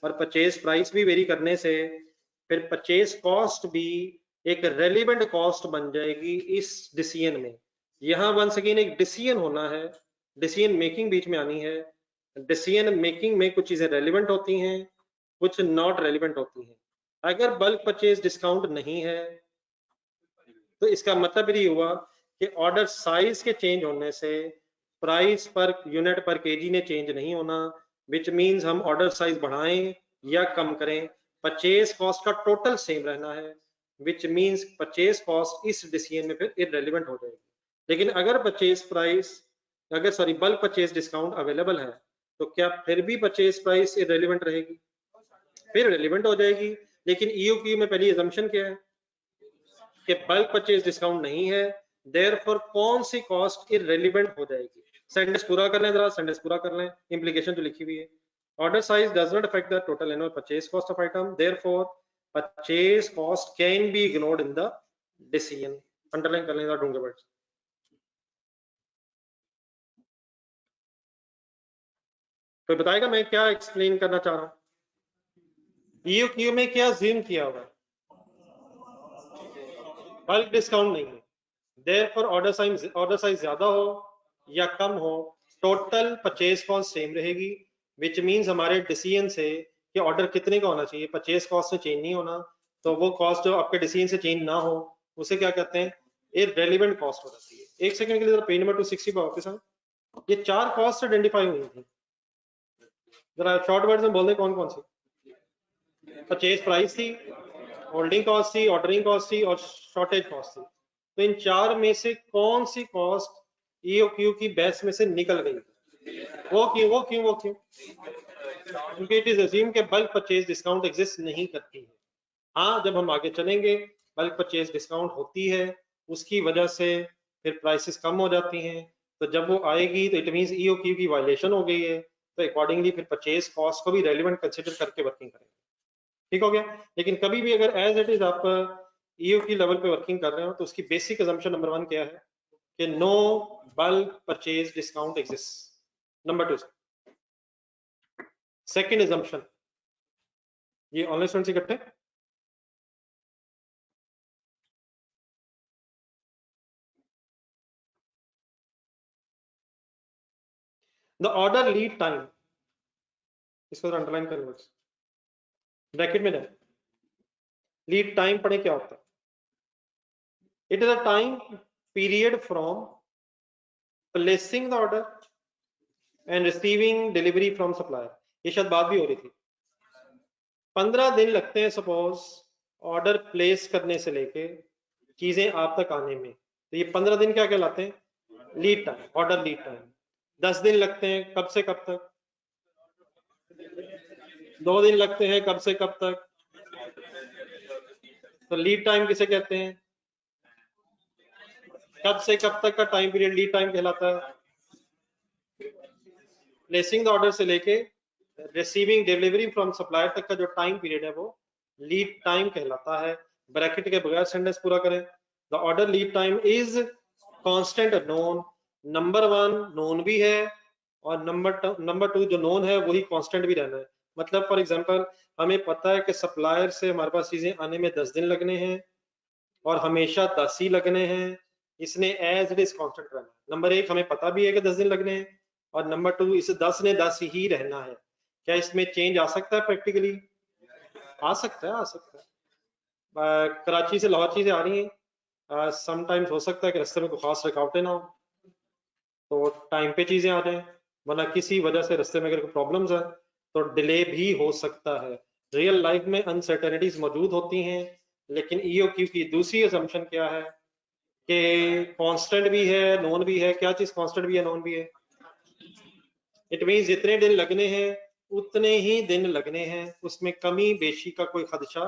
और परचेज प्राइस भी वेरी करने से फिर परचेज कॉस्ट भी एक रेलिवेंट कॉस्ट बन जाएगी इस डिसीजन में। यहाँ वंस अगेन एक डिसीजन होना है, डिसीजन मेकिंग बीच में आनी है। डिसीजन मेकिंग में कुछ चीजें रेलिवेंट होती हैं, कुछ नॉट रेलिवेंट होती हैं। अगर बल्क परचेज डिस्काउंट नहीं है तो इसका मतलब ये हुआ कि ऑर्डर साइज के चेंज होने से प्राइस पर यूनिट पर केजी ने चेंज नहीं होना, विच मींस हम ऑर्डर साइज बढ़ाएं या कम करें, परचेज कॉस्ट का टोटल सेम रहना है, विच मींस परचेज कॉस्ट इस डिसीजन में फिर इररिलेवेंट हो जाएगी। लेकिन अगर बल्क परचेज डिस्काउंट अवेलेबल है तो क्या फिर भी परचेज प्राइस इररिलेवेंट रहेगी? फिर रिलेवेंट हो जाएगी। लेकिन EOQ में पहली अजम्पशन क्या है कि बल्क परचेज डिस्काउंट नहीं है, देयरफॉर कौन सी कॉस्ट इररिलेवेंट हो जाएगी। सेंटेंस पूरा कर लें, जरा सेंटेंस पूरा कर लें, इंप्लीकेशन जो लिखी हुई है। Order size does not affect the total annual purchase cost of item, therefore purchase cost can be ignored in the decision. Underline कर लें जरा ढूंढे वर्ड्स। कोई बताएगा मैं क्या एक्सप्लेन करना चाह रहा हूँ? EOQ में क्या ज़ूम किया हुआ है? बल्क डिस्काउंट नहीं है, देयरफॉर ऑर्डर साइज ज्यादा हो या कम हो, टोटल परचेज कॉस्ट सेम रहेगी, विच मींस हमारे डिसीजन से कि ऑर्डर कितने का होना चाहिए, परचेज कॉस्ट से चेंज नहीं होना, तो वो कॉस्ट जो आपके डिसीजन से चेंज ना हो उसे क्या कहते हैं, इररिलेवेंट कॉस्ट हो जाती है। एक सेकंड के लिए पेज नंबर 260 पर वापस आए। ये 4 कॉस्ट आइडेंटिफाई हुई थी, जरा शॉर्ट वर्ड्स में बोल दें कौन कौन सी? परचेज प्राइस थी, होल्डिंग कॉस्ट थी, ऑर्डरिंग कॉस्ट थी और शॉर्टेज कॉस्ट थी। तो इन 4 में से कौन सी कॉस्ट EOQ की बेस में से निकल गई? वो क्यों? क्योंकि इट इज अज्यूम कि बल्क परचेज डिस्काउंट एग्जिस्ट नहीं करती है। हाँ, जब हम आगे चलेंगे बल्क परचेज डिस्काउंट होती है, उसकी वजह से फिर प्राइसेस कम हो जाती हैं, तो जब वो आएगी तो इट मींस ईओक्यू की वायलेशन हो गई है, तो अकॉर्डिंगली फिर परचेज कॉस्ट को भी रेलिवेंट कंसिडर करके वर्किंग करेंगे। ठीक हो गया। लेकिन कभी भी अगर एज इट इज आप ईओक्यू लेवल पे वर्किंग कर रहे हो तो उसकी बेसिक अजम्पशन नंबर 1 क्या है कि no bulk purchase discount exist. Number 2 second assumption, ये ऑनलाइन स्टूडेंट्स इकट्ठे, द ऑर्डर लीड टाइम, इसको अंडरलाइन कर लो, ब्रैकेट में जाए, लीड टाइम पढ़े क्या होता है। It is a time period from placing the order and receiving delivery from supplier. ये शायद बात भी हो रही थी। 15 दिन लगते हैं सपोज ऑर्डर प्लेस करने से लेके चीजें आप तक आने में, तो ये 15 दिन क्या कहलाते हैं, lead time, order lead time. 10 दिन लगते हैं कब से कब तक, 2 दिन लगते हैं कब से कब तक, तो लीड टाइम किसे कहते हैं, कब से कब तक का टाइम पीरियड लीड टाइम कहलाता है। प्लेसिंग द ऑर्डर से लेके रिसीविंग डिलीवरी फ्रॉम सप्लायर तक का जो टाइम पीरियड है वो लीड टाइम कहलाता है। ब्रैकेट के बगैर सेंटेंस पूरा करें, the order lead time is constant known. Number 1 known भी है और नंबर 2 जो नोन है वही कांस्टेंट भी रहना है। मतलब फॉर एग्जांपल हमें पता है कि सप्लायर से हमारे पास चीजें आने में 10 दिन लगने हैं और हमेशा 10 ही लगने हैं, इसने एज इट इज कांस्टेंट रहना है। नंबर 1 हमें पता भी है कि 10 दिन लगने हैं और नंबर 2 इस 10 ने 10 ही रहना है। क्या इसमें चेंज आ सकता है प्रैक्टिकली, आ सकता है, आ सकता है। कराची से लाहौर चीजें आ रही हैं, समटाइम्स हो सकता है कि रास्ते में कोई खास रुकावटें ना हो तो टाइम पे चीजें आ जाएं, वरना किसी वजह से रास्ते में अगर कोई प्रॉब्लम्स है तो डिले भी हो सकता है। रियल लाइफ में अनसर्टेनिटीज मौजूद होती हैं, लेकिन ईओक्यू की दूसरी असम्पशन क्या है कि कांस्टेंट भी है नोन भी है। क्या चीज कांस्टेंट भी है नोन भी है, इट मींस जितने दिन लगने हैं उतने ही दिन लगने हैं, उसमें कमी बेशी का कोई खदशा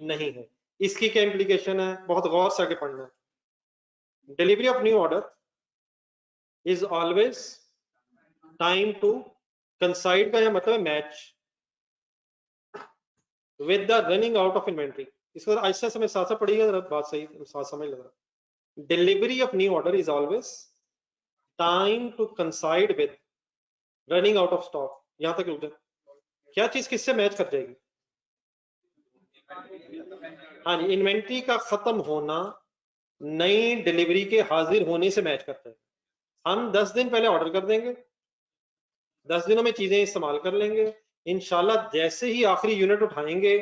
नहीं है। इसकी क्या इम्प्लीकेशन है, बहुत गौर से आगे पढ़ना है। Delivery of new order is always time to coincide का यह मतलब है match with the running out of inventory. इसको ऐसा समय साथ साथ पढ़िएगा, बात सही साथ समझ लग रहा। Delivery of new order is always time to coincide with running out of stock. यहां तक रुक जाए, क्या चीज किससे मैच कर जाएगी, हाँ जी, इन्वेंट्री का खत्म होना नई डिलीवरी के हाजिर होने से मैच करता है। हम 10 दिन पहले ऑर्डर कर देंगे, 10 दिनों में चीजें इस्तेमाल कर लेंगे, इंशाल्लाह जैसे ही आखिरी यूनिट उठाएंगे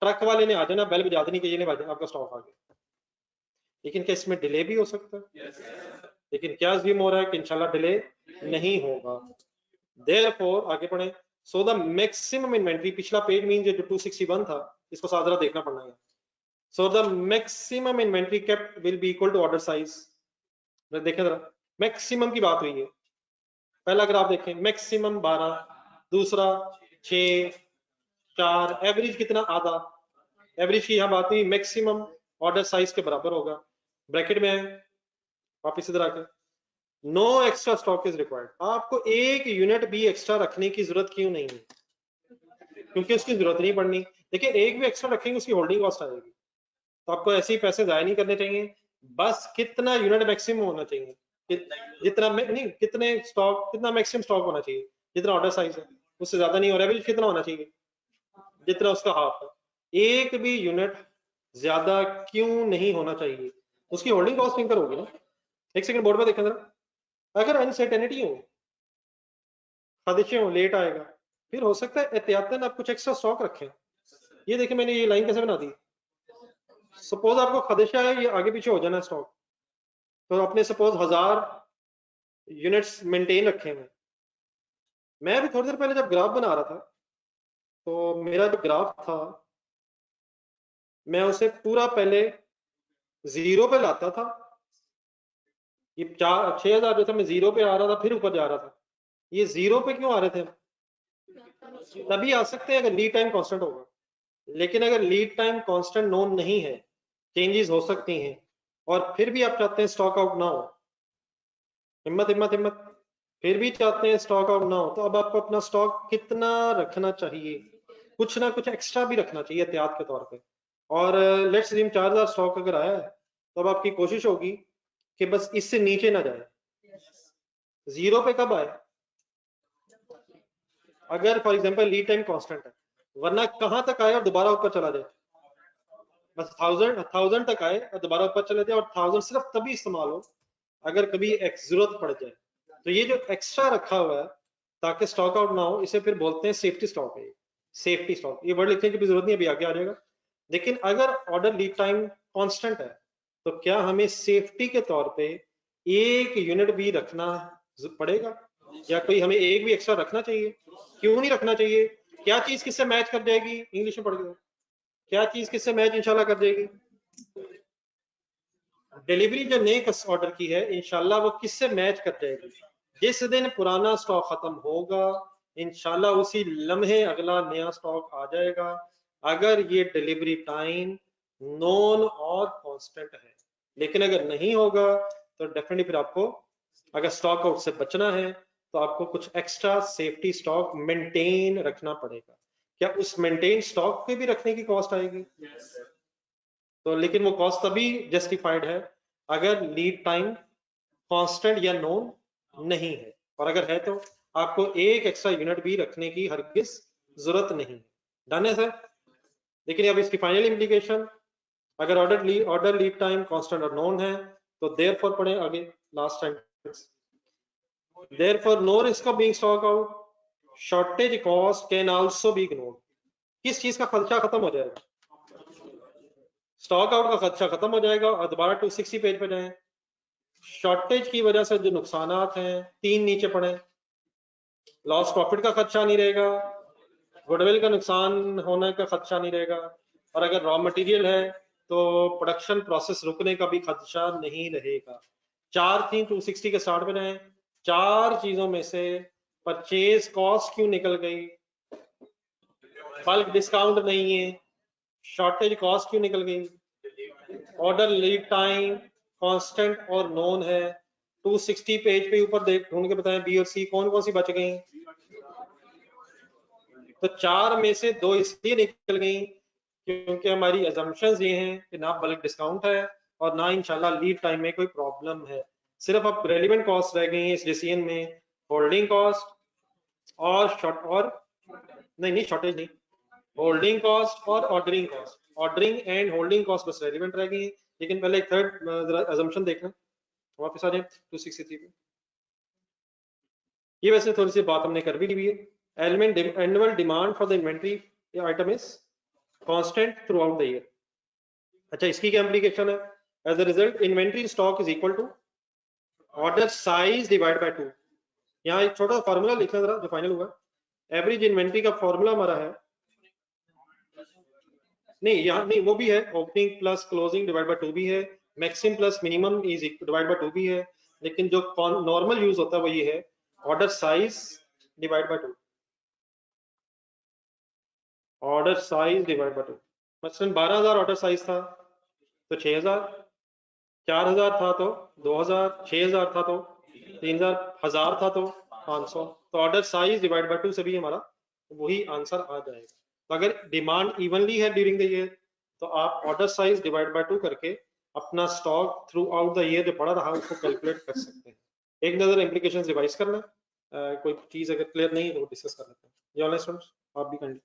ट्रक वाले ने आ जाना, बेल बजा देनी कि ये नहीं आपका स्टॉक आ गया। लेकिन क्या इसमें डिले भी हो सकता है, लेकिन क्या अज्यूम हो रहा है कि इंशाल्लाह डिले नहीं होगा। देयरफॉर आगे पढ़ें, सो द मैक्सिमम इन्वेंट्री, पिछला पेज मीन जो 261 था इसको सादरा देखना पड़ना है। So the maximum inventory kept will be equal to order size. देखें जरा, मैक्सिमम की बात हुई है, पहला ग्राफ देखें मैक्सिमम 12, दूसरा 6, 4, एवरेज कितना, आधा। एवरेज की यहां बात हुई, मैक्सिमम ऑर्डर साइज के बराबर होगा। ब्रैकेट में है, वापिस इधर आके, no extra stock is required. आपको एक यूनिट भी एक्स्ट्रा रखने की जरूरत क्यों नहीं है, क्योंकि उसकी जरूरत नहीं पड़नी। देखिए एक भी एक्स्ट्रा रखेंगे उसकी होल्डिंग कॉस्ट आएगी, तो आपको ऐसे ही पैसे जाया नहीं करने चाहिए। बस कितना यूनिट मैक्सिमम होना चाहिए, जितना नहीं, कितने स्टॉक, कितना मैक्सिमम स्टॉक होना चाहिए, जितना ऑर्डर साइज है उससे ज्यादा नहीं हो रहा है। कितना होना चाहिए, जितना उसका हाफ है। एक भी यूनिट ज्यादा क्यों नहीं होना चाहिए, उसकी होल्डिंग कॉस्ट इंकर होगी ना। एक सेकंड बोर्ड में देखें जरा, अगर अनसर्टेनिटी हो, खदशे हो, लेट आएगा, फिर हो सकता है एहतियातन आप कुछ एक्स्ट्रा स्टॉक रखें। ये देखिए मैंने ये लाइन कैसे बना दी, सपोज आपको खदशा है ये आगे पीछे हो जाना स्टॉक, तो आपने सपोज 1000 यूनिट्स मेंटेन रखे हैं। मैं भी थोड़ी देर पहले जब ग्राफ बना रहा था तो मेरा जो ग्राफ था मैं उसे पूरा पहले 0 पे लाता था, ये 6000 जो था मैं 0 पे आ रहा था फिर ऊपर जा रहा था। ये 0 पे क्यों आ रहे थे, तभी आ सकते हैं अगर लीड टाइम कांस्टेंट होगा। लेकिन अगर लीड टाइम कांस्टेंट नोन नहीं है, चेंजेस हो सकती हैं और फिर भी आप चाहते हैं स्टॉक आउट ना हो, हिम्मत हिम्मत हिम्मत, फिर भी चाहते हैं स्टॉक आउट ना हो, तो अब आपको अपना स्टॉक कितना रखना चाहिए? कुछ ना कुछ एक्स्ट्रा भी रखना चाहिए एहतियात के तौर पे। और लेट्स अज्यूम 4000 स्टॉक अगर आया है, तो अब आपकी कोशिश होगी कि बस इससे नीचे ना जाए। जीरो पे कब आए? अगर for example lead time constant है, वरना कहां तक आए और दोबारा ऊपर चला जाए? बस 1000 तक आए और दोबारा ऊपर चले जाए, और 1000 सिर्फ तभी इस्तेमाल हो अगर कभी जरूरत पड़ जाए। तो ये जो एक्स्ट्रा रखा हुआ है ताकि स्टॉक आउट ना हो, इसे फिर बोलते हैं सेफ्टी स्टॉक है। सेफ्टी स्टॉक, ये वर्ड लिखने की भी जरूरत नहीं, अभी आगे आ जाएगा। लेकिन अगर ऑर्डर लीड टाइम कांस्टेंट है, तो क्या हमें सेफ्टी के तौर पे 1 यूनिट भी रखना पड़ेगा, या कोई हमें एक भी एक्स्ट्रा रखना चाहिए? क्यों नहीं रखना चाहिए? क्या चीज किससे मैच कर जाएगी? इंग्लिश में पढ़ के, क्या चीज किससे मैच इंशाल्लाह कर जाएगी? डिलीवरी जो नए ऑर्डर की है इंशाल्लाह वो किससे मैच कर जाएगी? जिस दिन पुराना स्टॉक खत्म होगा, इंशाल्लाह उसी लम्हे अगला नया स्टॉक आ जाएगा, अगर ये डिलीवरी टाइम नॉन और कांस्टेंट है। लेकिन अगर नहीं होगा तो डेफिनेटली फिर आपको, अगर स्टॉक आउट से बचना है, तो आपको कुछ एक्स्ट्रा सेफ्टी स्टॉक मेंटेन रखना पड़ेगा। क्या उस मेंटेन स्टॉक पे भी रखने की कॉस्ट आएगी? तो लेकिन वो कॉस्ट तभी जस्टिफाइड है अगर लीड टाइम कांस्टेंट या नोन नहीं है, और अगर है तो आपको एक एक्स्ट्रा यूनिट भी रखने की हरगिज जरूरत नहीं है। डन है सर? लेकिन अब इसकी फाइनल इम्प्लीकेशन, अगर ऑर्डर लीड टाइम कांस्टेंट और नोन है, तो देयरफॉर पढ़े आगे last sentence, therefore no risk of being stock out, shortage cost can also be ignored. किस चीज का खर्चा खत्म हो जाएगा? स्टॉक आउट का खर्चा खत्म हो जाएगा, और दोबारा 260 पेज पे जाएं। शॉर्टेज की वजह से जो नुकसान हैं, 3 नीचे पड़े। लॉस प्रॉफिट का खर्चा नहीं रहेगा, गुडविल का नुकसान होने का खर्चा नहीं रहेगा, और अगर रॉ मटेरियल है तो प्रोडक्शन प्रोसेस रुकने का भी खर्चा नहीं रहेगा। 4 थी 260 के स्टार्ट में जाए, 4 चीजों में से परचेज कॉस्ट क्यों निकल गई? बल्क डिस्काउंट नहीं है। शॉर्टेज कॉस्ट क्यों निकल गई? ऑर्डर लीड टाइम कांस्टेंट और नोन है। 260 पेज पे ऊपर देख ढूंढ के बताएं बी और सी कौन कौन सी बच गई? तो 4 में से 2 इसलिए निकल गई क्योंकि हमारी अजम्पशंस ये हैं कि ना बल्क डिस्काउंट है और ना इंशाल्लाह लीड टाइम में कोई प्रॉब्लम है। सिर्फ अब रेलिवेंट कॉस्ट रह गई है इस डिसीजन में, होल्डिंग कॉस्ट और शॉर्ट और नहीं नहीं शॉर्टेज नहीं, होल्डिंग कॉस्ट और ordering cost. Ordering and holding cost बस रेलिवेंट रह गई है। लेकिन पहले एक थर्ड अजम्पशन देखना, वापस आ जाए 263 पे। ये वैसे थोड़ी सी बात हमने कर भी ली है। Annual demand for the inventory item is constant throughout the year. अच्छा, इसकी क्या एप्लीकेशन है? As a result inventory stock is equal to order size divide by 2। यहाँ एक छोटा फॉर्मूला लिखना जरा जो फाइनल हुआ। एवरेज इन्वेंट्री का फॉर्मूला हमारा है, नहीं यहाँ नहीं, वो भी है, opening plus closing divide by 2 भी है, maximum plus minimum is divide by 2 भी है। लेकिन जो नॉर्मल यूज होता है वो ये है, order size divide by 2। Order size divide by 2। मसलन 12000 ऑर्डर साइज था तो 6000, 4000 था तो 2000, 6000 था तो 3000, 1000 था तो 500। तो ऑर्डर साइज डिवाइड बाय 2 से भी हमारा वही आंसर आ जाएगा। तो अगर डिमांड इवनली है ड्यूरिंग द ईयर, तो आप ऑर्डर साइज डिवाइड बाय 2 करके अपना stock through out the year जो पड़ा रहा उसको कैलकुलेट कर सकते हैं। एक नजर इम्प्लीकेशन रिवाइज करना, कोई चीज अगर क्लियर नहीं है तो डिस्कस कर लेते हैं। ये ऑनलाइन स्टूडेंट्स आप भी कर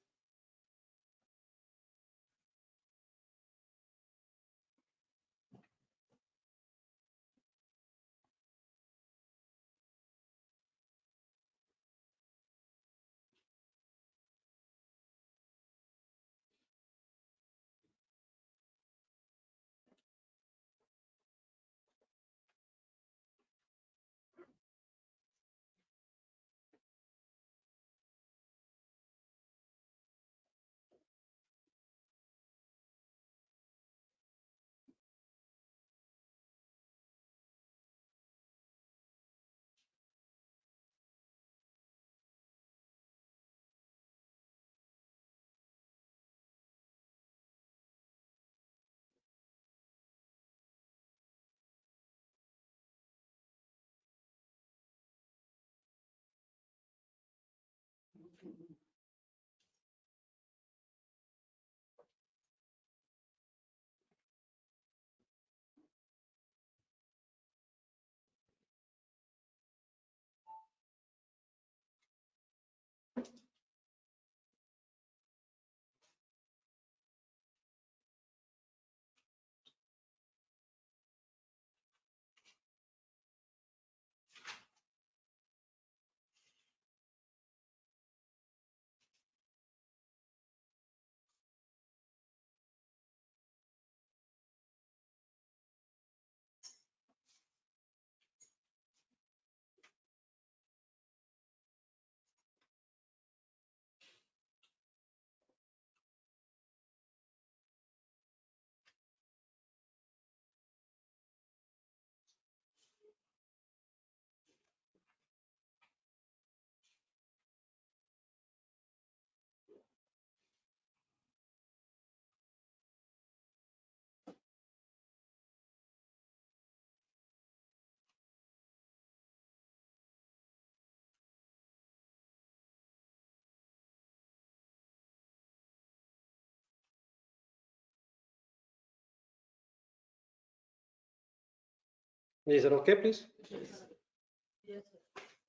जी सर, ओके प्लीज।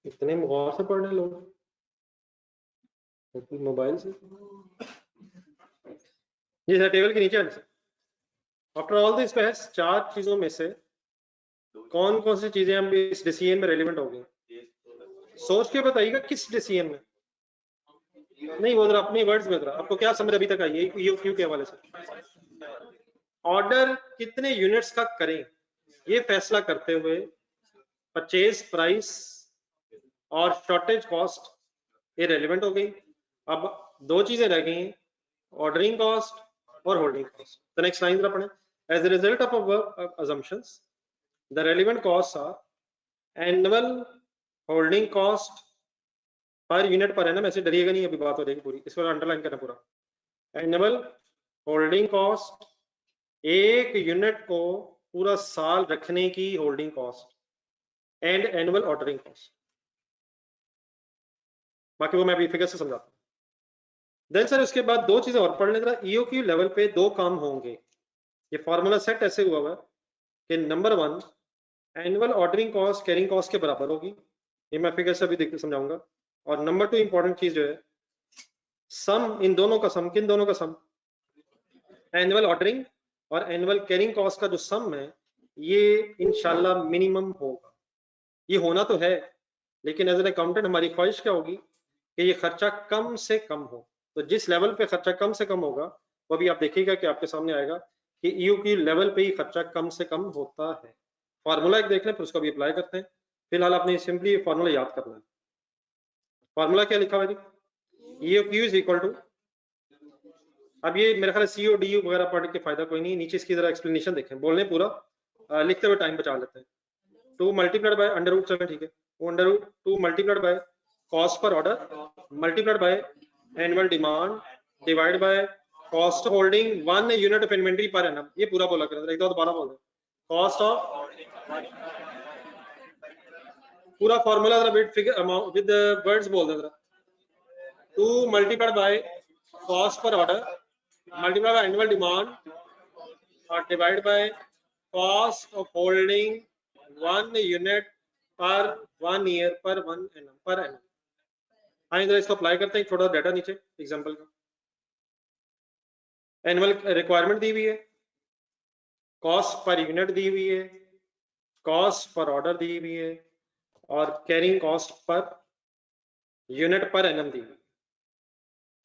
इतने गौर से पढ़ने लोग मोबाइल से। जी सर, टेबल के नीचे आने से। आफ्टर ऑल दिस बहस, 4 चीजों में से कौन कौन सी चीजें हम इस डिसीजन में रेलिवेंट होंगी? सोच के बताइएगा किस डिसीजन में। नहीं, वो जरा अपनी वर्ड्स में जरा, आपको क्या समझ अभी तक आई है ईओक्यू के हवाले से? ऑर्डर कितने यूनिट्स का करें, ये फैसला करते हुए परचेज प्राइस और शॉर्टेज कॉस्ट ये रेलिवेंट हो गई। अब 2 चीजें रह गई, ऑर्डरिंग कॉस्ट और holding cost. The next line जरा पढ़ें। As a result of above assumptions, the relevant costs are annual holding cost per unit per annum. ऐसे डरिएगा नहीं, अभी बात हो जाएगी पूरी, इसको अंडरलाइन करना पूरा। एनुअल होल्डिंग कॉस्ट, एक यूनिट को पूरा साल रखने की holding cost, and annual ordering cost. बाकी वो मैं अभी फिगर से समझाता हूँ। देन सर उसके बाद 2 चीजें और पढ़ लें जरा। ईओक्यू लेवल पे 2 काम होंगे। ये फॉर्मूला सेट ऐसे हुआ हुआ है कि number 1, annual ordering cost carrying cost के बराबर होगी। ये मैं फिगर से अभी समझाऊंगा। और नंबर 2 इंपॉर्टेंट चीज जो है, सम, इन दोनों का सम, किन दोनों का सम? एनुअल ऑर्डरिंग और एनुअल कैरिंग कॉस्ट का जो सम है, ये इंशाल्लाह मिनिमम होगा। ये होना तो है, लेकिन एज एन अकाउंटेंट हमारी ख्वाहिश क्या होगी कि ये खर्चा कम से कम हो। तो जिस लेवल पे खर्चा कम से कम होगा, वो भी आप देखिएगा कि आपके सामने आएगा कि ईओक्यू लेवल पे ही खर्चा कम से कम होता है। फार्मूला एक देख लें, फिर उसको भी अप्लाई करते हैं। फिलहाल आपने सिंपली फार्मूला याद करना है। फार्मूला क्या लिखा हुआ है? ईओक्यू इज इक्वल टू, अब ये मेरे ख्याल सीओ डी यू वगैरह पढ़ के फायदा कोई नहीं, नीचे इसकी जरा एक्सप्लेनेशन देखें, बोलने पूरा लिखते हुए टाइम बचा लेते हैं। 2 मल्टीप्लाइड बाय अंडर रूट 7, ठीक है, वो under root 2 multiplied by cost per order multiplied by annual demand divide by cost holding 1 unit of inventory per annum. ये पूरा बोला करें, एक दो दोबारा बोल दें। कॉस्ट ऑफ, पूरा फार्मूला जरा with figure amount with words बोल दें जरा। 2 multiplied by cost per order multiplied by annual demand or divided by cost of holding 1 unit per 1 year per 1 annum per annum। हाँ, इधर इसको अप्लाई करते हैं। थोड़ा डाटा नीचे एग्जांपल का। एनुअल रिक्वायरमेंट दी हुई है, कॉस्ट पर यूनिट दी हुई है, कॉस्ट पर ऑर्डर दी हुई है, और carrying cost per unit per annum दी हुई।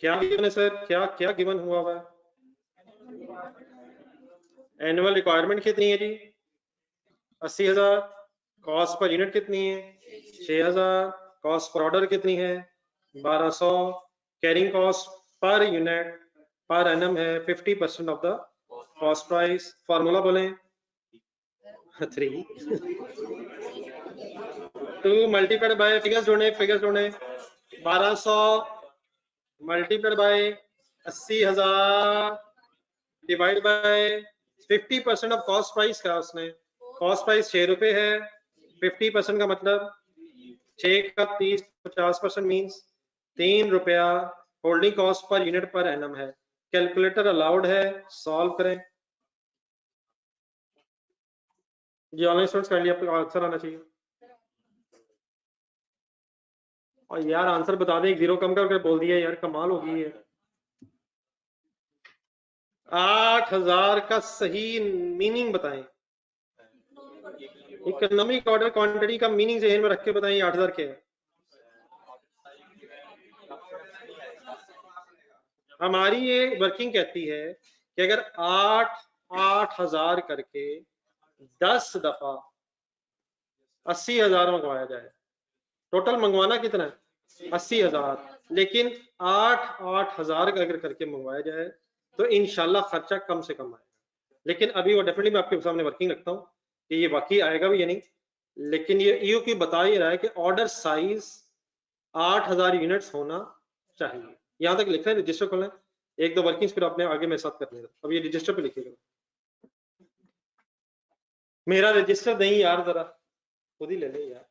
क्या गिवन है सर? क्या क्या गिवन हुआ है? एनुअल रिक्वायरमेंट कितनी है जी? 80,000। कॉस्ट पर यूनिट कितनी है? 6,000। कॉस्ट पर ऑर्डर कितनी है? 1200। Carrying cost per unit per annum है 50% of the cost price. Formula बोलें 3 2 मल्टीप्लाइड बाय, फिगर्स जोड़े 1200 multiplied by 80,000 divide by 50% of cost price का। उसने कॉस्ट प्राइस 6 रुपए है, 50% का मतलब 6 का 30 50% मीन्स 3 रुपया holding cost per unit per annum है। कैलकुलेटर अलाउड है, सॉल्व करें जी। ऑनलाइन स्टूडेंट्स कर लिया, आपको आंसर आना चाहिए। और यार आंसर बता दें, 1 जीरो कम करके बोल दिया यार, कमाल हो गई है। 8,000 का सही मीनिंग बताएं। इकोनॉमिक ऑर्डर क्वांटिटी का मीनिंग जहन में रख के बताएं 8,000 क्या है। हमारी ये वर्किंग कहती है कि अगर 8,000 करके 10 दफा 80,000 मंगवाया जाए, टोटल मंगवाना कितना है? 80,000। लेकिन 8,000 का अगर करके मंगवाया जाए तो इंशाल्लाह खर्चा कम से कम आएगा। लेकिन अभी वो डेफिनेटली मैं आपके सामने वर्किंग रखता हूँ कि ये वाकई आएगा भी या नहीं। लेकिन ये ईओक्यू बता ही रहा है कि ऑर्डर साइज 8,000 यूनिट्स होना चाहिए। यहां तक लिखा है, रजिस्टर खोलें, 1 2 वर्किंग्स फिर आपने आगे मेरे साथ करनी है। अब ये रजिस्टर पे लिखिएगा। मेरा रजिस्टर नहीं यार, जरा खुद ही ले ले यार।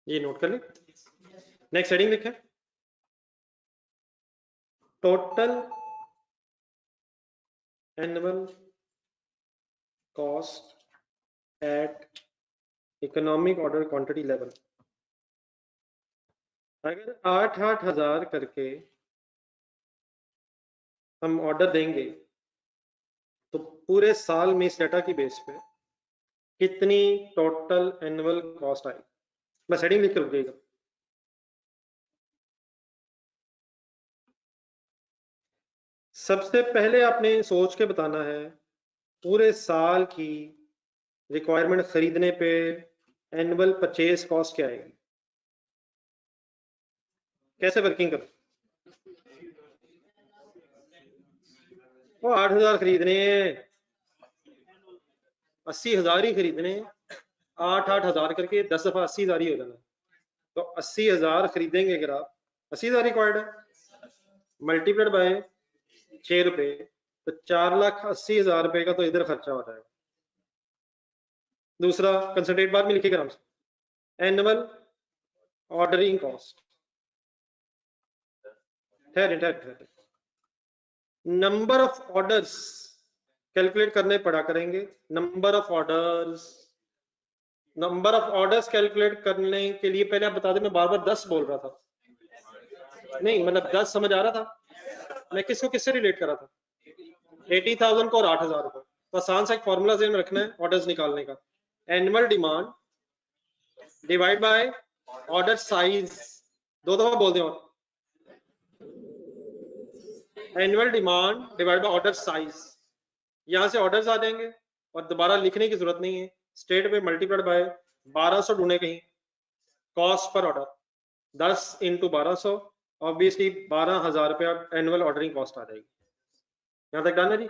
ये नोट कर ले। नेक्स्ट हेडिंग लिखें, total annual cost at economic order quantity level. अगर 8,000 करके हम ऑर्डर देंगे तो पूरे साल में इस डाटा की बेस पे कितनी टोटल एनुअल कॉस्ट आएगी। बस हेडिंग लिख कर रुक जाइएगा। सबसे पहले आपने सोच के बताना है पूरे साल की रिक्वायरमेंट खरीदने पे एनुअल परचेज कॉस्ट क्या आएगी, कैसे वर्किंग करो। वो 8,000 खरीदने हैं, 80,000 ही खरीदने हैं, 8,000 करके 10 दफा 80,000 ही हो जाना। तो 80,000 खरीदेंगे अगर आप, 80,000 रिक्वायर्ड है, मल्टीप्लाइड बाय 6 रुपए, तो 4,80,000 रुपए का तो इधर खर्चा हो जाएगा। दूसरा कंसंट्रेट बार में लिखिएगा आराम से, annual ordering cost, number of orders calculate करने पड़ा करेंगे। नंबर ऑफ ऑर्डर्स कैलकुलेट करने के लिए पहले आप बता दें, मैं बार बार 10 बोल रहा था, नहीं मतलब 10 समझ आ रहा था, मैं किसको किससे रिलेट कर रहा था, 80,000 को और 8,000 को। तो आसान सा एक फॉर्मूला में रखना है ऑर्डर्स निकालने का, annual demand divide by order size, दो दफा बोल दें, और annual demand divide by order size. यहां से ऑर्डर्स आ जाएंगे और दोबारा लिखने की जरूरत नहीं है, स्ट्रेट पे मल्टीप्लाइड बाय 1200 ढूंढे कहीं, cost per order 10 into 1200, obviously 12,000 रुपया एनुअल ऑर्डरिंग कॉस्ट आ जाएगी। यहां तक डन है जी।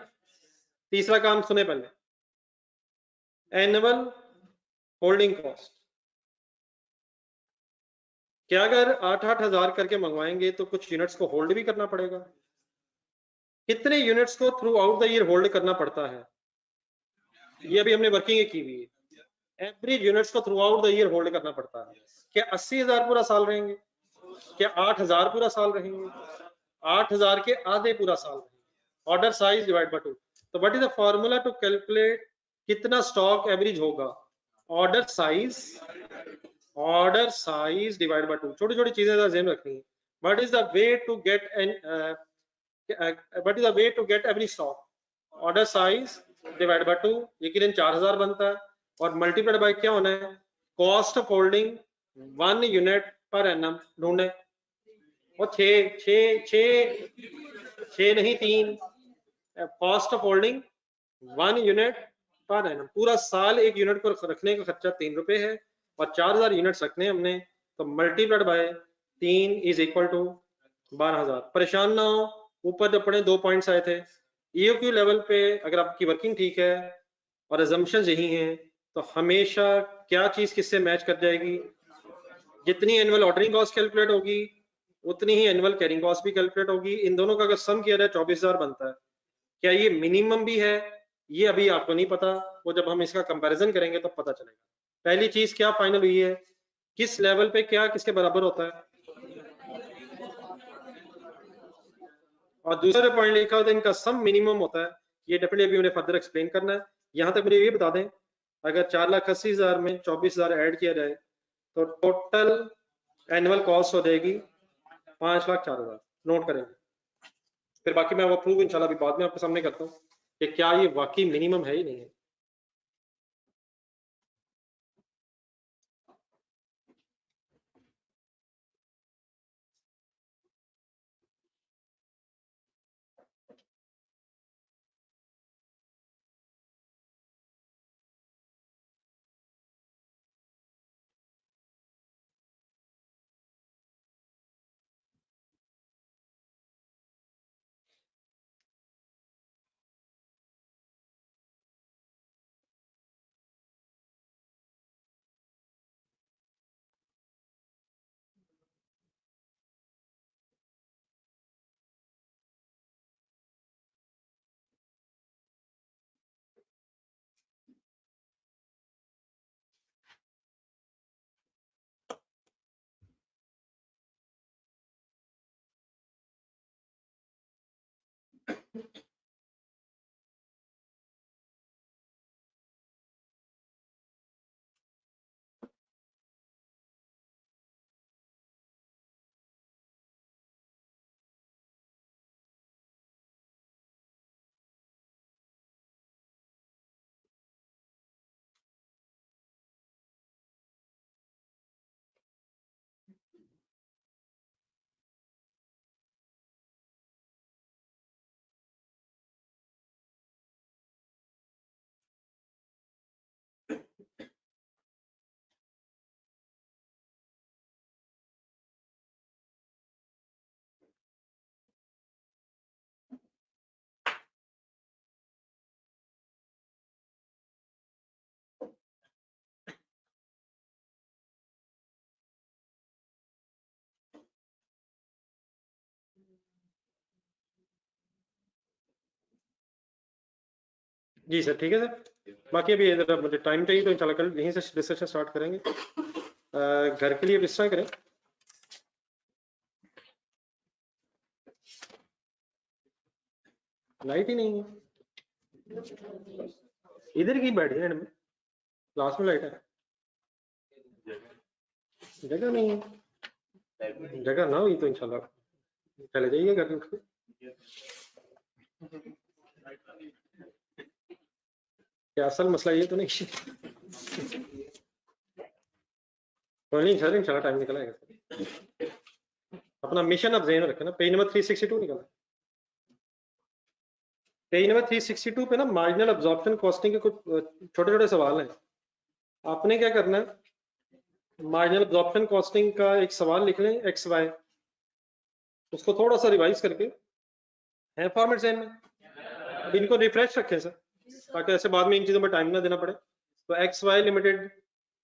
तीसरा काम सुने पहले, एनुअल होल्डिंग कॉस्ट। क्या अगर 8,000 करके मंगवाएंगे तो कुछ यूनिट्स को होल्ड भी करना पड़ेगा। कितने यूनिट्स को through out the year hold करना पड़ता है, ये अभी हमने वर्किंग की हुई है। एवरेज यूनिट्स को through out the year hold करना पड़ता है। क्या 80,000 पूरा साल रहेंगे, क्या 8,000 पूरा साल रहेंगे, 8,000 के आधे पूरा साल रहेंगे। Order size divide by 2। तो what is the formula to calculate कितना स्टॉक एवरेज होगा, ऑर्डर साइज डिवाइड बाय 2। छोटी छोटी चीजें ध्यान रखनी है। What is the way to get what is the way to get every stock, order size divide by 2, यकीनन 4,000 बनता है, और मल्टीप्लाइड बाय क्या होना है, cost of holding 1 unit per annum ढूंढे। और छः नहीं 3, cost of holding 1 unit per annum, पूरा साल एक यूनिट को रखने का खर्चा 3 रुपए है, और 4,000 यूनिट्स रखने हमने, तो multiplied by 3 is equal to 12,000। परेशान ना हो, ऊपर जो अपने 2 पॉइंट्स आए थे, ईओक्यू लेवल पे अगर आपकी वर्किंग ठीक है और एजम्पशंस यही हैं, तो हमेशा क्या चीज किससे मैच कर जाएगी, जितनी एनुअल ऑर्डरिंग कॉस्ट कैलकुलेट होगी उतनी ही एनुअल कैरिंग कॉस्ट भी कैलकुलेट होगी। इन दोनों का अगर सम किया जाए 24,000 बनता है। क्या ये मिनिमम भी है, ये अभी आपको नहीं पता, वो जब हम इसका कंपैरिजन करेंगे तो पता चलेगा। पहली चीज क्या फाइनल हुई है, किस लेवल पे क्या किसके बराबर होता है, और दूसरा पॉइंट लिखा होता है इनका सम मिनिमम होता है। ये डेफिनेटली अभी उन्हें फर्दर एक्सप्लेन करना है। यहाँ तक मुझे ये बता दें, अगर 4,80,000 में 24,000 ऐड किया जाए तो टोटल एनुअल कॉस्ट हो जाएगी 5,04,000। नोट करेंगे, फिर बाकी मैं वो प्रूव इंशाल्लाह अभी बाद में आपके सामने करता हूँ कि क्या ये वाकई मिनिमम है ही नहीं है। जी सर, ठीक है सर। बाकी अभी इधर मुझे टाइम चाहिए तो इंशाल्लाह कल यहीं से डिस्कशन स्टार्ट करेंगे। घर के लिए इस तरह करें, लाइट ही नहीं है इधर की, बैठे हैं में क्लास में लाइट है, जगह नहीं है, जगह ना हुई तो इंशाल्लाह चले जाइए घर। क्या असल मसला ये तो नहीं तो नहीं सर, इंशाल्लाह टाइम निकल आएगा। अपना मिशन अब ज़हन में रखें ना। पेज नंबर 362 निकला, पेज नंबर 362 पे ना मार्जिनल अब्जॉर्प्शन कॉस्टिंग के कुछ छोटे छोटे सवाल हैं। आपने क्या करना है, मार्जिनल अब्जॉर्प्शन कॉस्टिंग का एक सवाल लिख लें एक्स वाई, उसको थोड़ा सा रिवाइज करके है फॉर्मेट ज़हन में, अब इनको रिफ्रेश रखें सर, ताकि ऐसे बाद में इन चीज़ों में टाइम ना देना पड़े। तो एक्स वाई लिमिटेड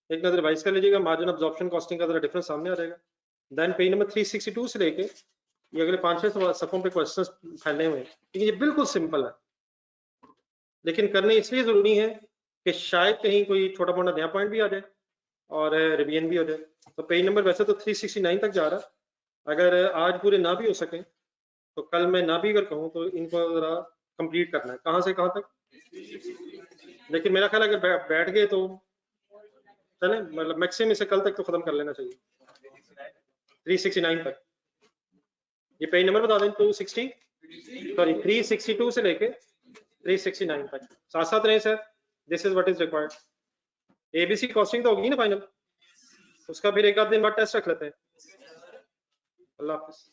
एक नजर रिवाइज कर लीजिएगा, मार्जिन अब्जॉर्प्शन कॉस्टिंग का जरा डिफरेंस सामने आ जाएगा। देन पेज नंबर 362 से लेके ये अगले 5-6 सफों पे क्वेश्चंस फैले हुए हैं, लेकिन ये बिल्कुल सिंपल है, लेकिन करने इसलिए जरूरी है कि शायद कहीं कोई छोटा मोटा नया पॉइंट भी आ जाए और रिवीजन भी हो जाए। तो पेज नंबर वैसे तो 369 तक जा रहा है, अगर आज पूरे ना भी हो सके तो कल मैं ना भी अगर कहूँ तो इनको जरा कंप्लीट करना है, कहाँ से कहाँ तक। लेकिन मेरा ख्याल अगर बैठ गए तो चले, मतलब मैक्सिमम इसे कल तक तो खत्म कर लेना चाहिए, 369 तक। ये पेज नंबर बता दें, 362 से लेके 369 तक साथ साथ रहे sir. This is what is required. ABC costing तो होगी ना फाइनल, उसका फिर एक आध दिन बाद टेस्ट रख लेते हैं। अल्लाह हाफिज।